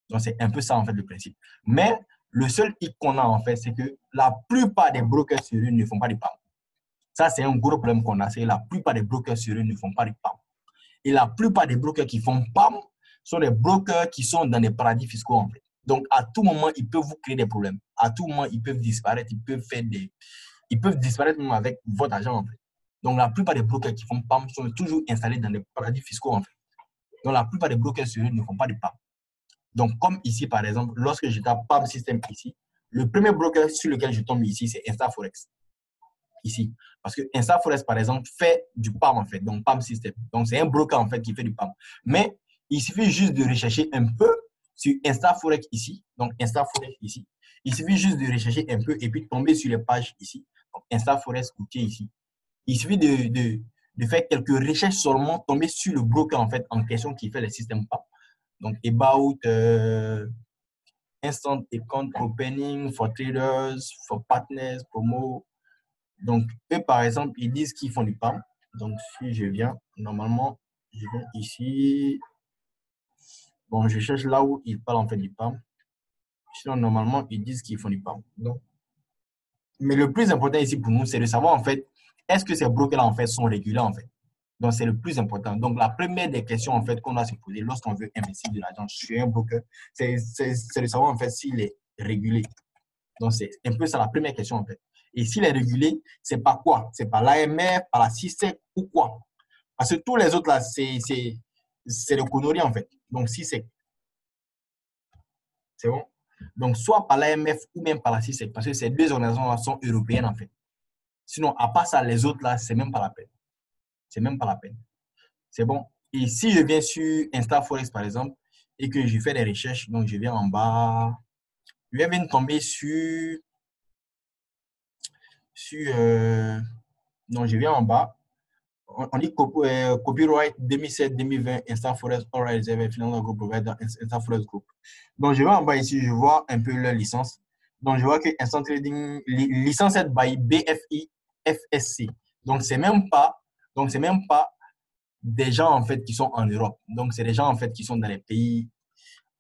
Donc, c'est un peu ça, en fait, le principe. Mais, le seul hic qu'on a, en fait, c'est que la plupart des brokers sérieux ne font pas de PAM. Ça, c'est un gros problème qu'on a. C'est que la plupart des brokers sérieux ne font pas de PAM. Et la plupart des brokers qui font PAM sont des brokers qui sont dans des paradis fiscaux, en fait. Donc, à tout moment, ils peuvent vous créer des problèmes. À tout moment, ils peuvent disparaître. Ils peuvent disparaître même avec votre argent, en fait. Donc, la plupart des brokers qui font PAM sont toujours installés dans des paradis fiscaux, en fait. Donc, la plupart des brokers sérieux ne font pas de PAM. Donc, comme ici, par exemple, lorsque je tape PAM System ici, le premier broker sur lequel je tombe ici, c'est InstaForex. Ici. Parce que InstaForex, par exemple, fait du PAM, en fait, donc PAM System. Donc, c'est un broker, en fait, qui fait du PAM. Mais il suffit juste de rechercher un peu sur InstaForex ici, donc InstaForex ici. Il suffit juste de rechercher un peu et puis tomber sur les pages ici, donc InstaForex courtier ici. Il suffit de faire quelques recherches seulement, tomber sur le broker, en fait, en question qui fait le système PAM. Donc, about instant account opening for traders, for partners, promo. Donc, eux, par exemple, ils disent qu'ils font du PAM. Donc, si je viens, normalement, je viens ici. Bon, je cherche là où ils parlent en fait du PAM. Sinon, normalement, ils disent qu'ils font du PAM. Donc, mais le plus important ici pour nous, c'est de savoir en fait, est-ce que ces brokers-là en fait sont régulés en fait. Donc, c'est le plus important. Donc, la première des questions en fait qu'on doit se poser lorsqu'on veut investir de l'argent chez un broker, c'est de savoir en fait s'il est régulé. Donc, c'est un peu ça la première question en fait. Et s'il est régulé, c'est par quoi? C'est par l'AMF, par la CISEC ou quoi? Parce que tous les autres là, c'est le connerie en fait. Donc, CISEC, c'est bon? Donc, soit par l'AMF ou même par la CISEC, parce que ces deux organisations sont européennes en fait. Sinon, à part ça, les autres là, c'est même pas la peine. C'est même pas la peine. C'est bon? Et si je viens sur InstaForex par exemple et que je fais des recherches, donc je viens en bas, je viens tomber sur donc je viens en bas. On dit copyright 2007-2020, InstaForex, All Rights Reserved, Financial Group Provider, InstaForex Group. Donc, je vais en bas ici, je vois un peu leur licence. Donc, je vois que Instant Trading, licence by BFI FSC. Donc, c'est même pas des gens, en fait, qui sont en Europe. Donc, c'est des gens, en fait, qui sont dans les pays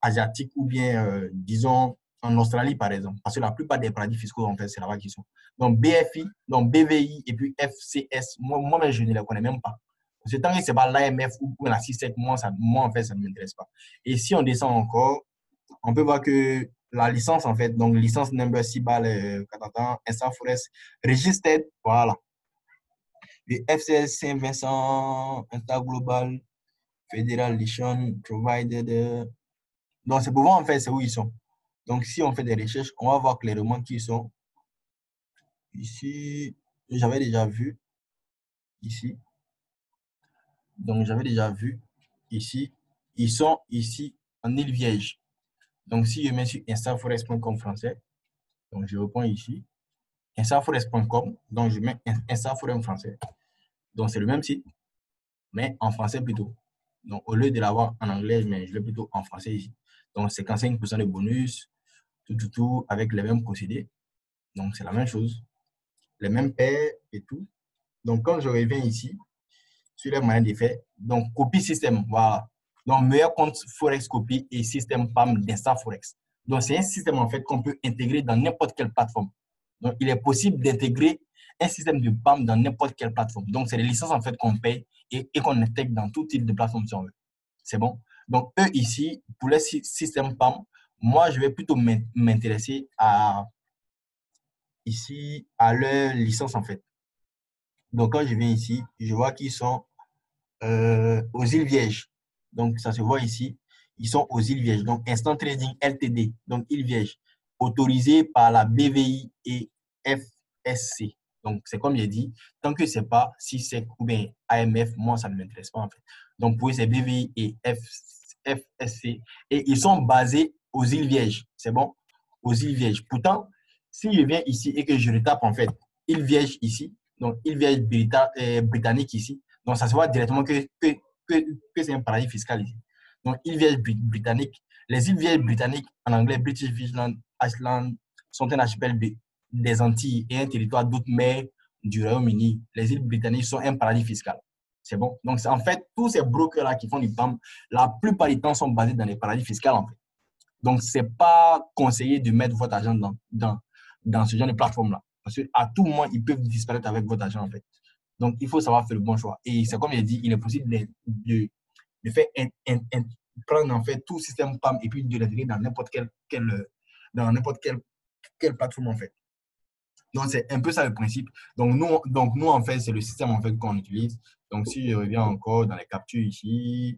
asiatiques ou bien, disons, en Australie, par exemple. Parce que la plupart des paradis fiscaux, en fait, c'est là-bas qu'ils sont. Donc, BFI, donc BVI et puis FCS, moi je ne les connais même pas. Parce que tant que ce n'est pas l'AMF ou la CISEC, moi, en fait, ça ne m'intéresse pas. Et si on descend encore, on peut voir que la licence, en fait, donc licence number 6 InstaForex, registered, voilà. Le FCS Saint-Vincent, Insta-Global, Federal Edition, Provided. Donc, c'est pour voir, en fait, c'est où ils sont. Donc, si on fait des recherches, on va voir clairement qui ils sont. Ici, j'avais déjà vu. Ici. Donc, j'avais déjà vu. Ici. Ils sont ici en île Vierge. Donc, si je mets sur instaforex.com français, donc je reprends ici. Instaforex.com, donc je mets Instaforex français. Donc, c'est le même site, mais en français plutôt. Donc, au lieu de l'avoir en anglais, je l'ai plutôt en français ici. Donc, 55% de bonus, tout, avec les mêmes procédés. Donc, c'est la même chose. Les mêmes paires et tout. Donc, quand je reviens ici, sur les moyens d'effet, donc copie système, voilà. Donc, meilleur compte Forex Copy et système PAM d'InstaForex. Donc, c'est un système en fait qu'on peut intégrer dans n'importe quelle plateforme. Donc, il est possible d'intégrer un système de PAM dans n'importe quelle plateforme. Donc, c'est les licences en fait qu'on paye et qu'on intègre dans tout type de plateforme si on veut. C'est bon? Donc, eux ici, pour les systèmes PAM, moi, je vais plutôt m'intéresser ici à leur licence en fait. Donc, quand je viens ici, je vois qu'ils sont aux îles Vierges. Donc, ça se voit ici. Ils sont aux îles Vierges. Donc, Instant Trading LTD. Donc, îles Vierges. Autorisé par la BVI et FSC. Donc, c'est comme j'ai dit, tant que c'est pas CISEC ou bien AMF, moi, ça ne m'intéresse pas, en fait. Donc, pour eux, c'est BVI et FSC. Et ils sont basés aux îles Vierges. C'est bon? Aux îles Vierges. Pourtant, si je viens ici et que je retape, en fait, îles Vierges ici, donc îles Vierges britanniques ici, donc ça se voit directement que c'est un paradis fiscal ici. Donc, îles Vierges britanniques. Les îles Vierges britanniques, en anglais, British Virgin Islands, sont un archipel des Antilles et un territoire d'outre mer du Royaume-Uni. Les îles britanniques sont un paradis fiscal. C'est bon? Donc, en fait, tous ces brokers-là qui font du PAM, la plupart du temps sont basés dans les paradis fiscaux, en fait. Donc, ce n'est pas conseillé de mettre votre argent dans ce genre de plateforme-là. Parce qu'à tout moment, ils peuvent disparaître avec votre argent, en fait. Donc, il faut savoir faire le bon choix. Et c'est comme je dit, il est possible de faire prendre en fait tout le système PAM et puis de l'intégrer dans n'importe quelle plateforme, en fait. Donc, c'est un peu ça le principe. Donc, nous en fait, c'est le système en fait qu'on utilise. Donc, si je reviens encore dans les captures ici,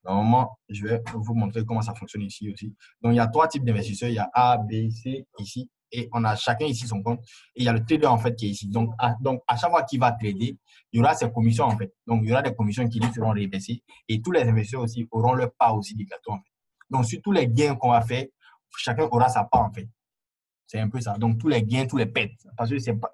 normalement, je vais vous montrer comment ça fonctionne ici aussi. Donc, il y a 3 types d'investisseurs. Il y a A, B, C ici. Et on a chacun ici son compte. Et il y a le trader en fait qui est ici. Donc, à chaque fois qu'il va trader, il y aura ses commissions en fait. Donc, il y aura des commissions qui lui seront réinvestées. Et tous les investisseurs aussi auront leur part aussi du gâteau en fait. Donc, sur tous les gains qu'on va faire, chacun aura sa part en fait. C'est un peu ça. Donc, tous les gains, tous les pertes. Parce que c'est pas.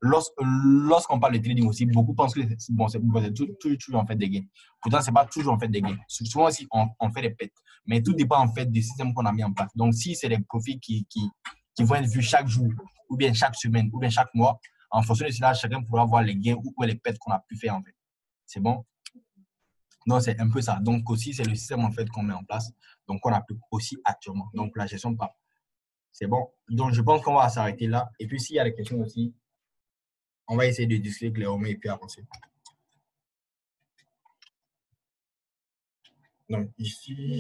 Lorsqu'on parle de trading aussi, beaucoup pensent que c'est toujours en fait des gains. Pourtant, ce n'est pas toujours en fait des gains. Souvent aussi, on fait des pertes. Mais tout dépend en fait du système qu'on a mis en place. Donc, si c'est des profits qui vont être vus chaque jour, ou bien chaque semaine, ou bien chaque mois, en fonction de cela, chacun pourra voir les gains ou les pertes qu'on a pu faire en fait. C'est bon? Donc, c'est un peu ça. Donc, aussi, c'est le système en fait qu'on met en place. Donc, on applique aussi actuellement. Donc, la gestion de part. C'est bon. Donc, je pense qu'on va s'arrêter là. Et puis, s'il y a des questions aussi, on va essayer de discuter clairement et puis avancer. Donc, ici,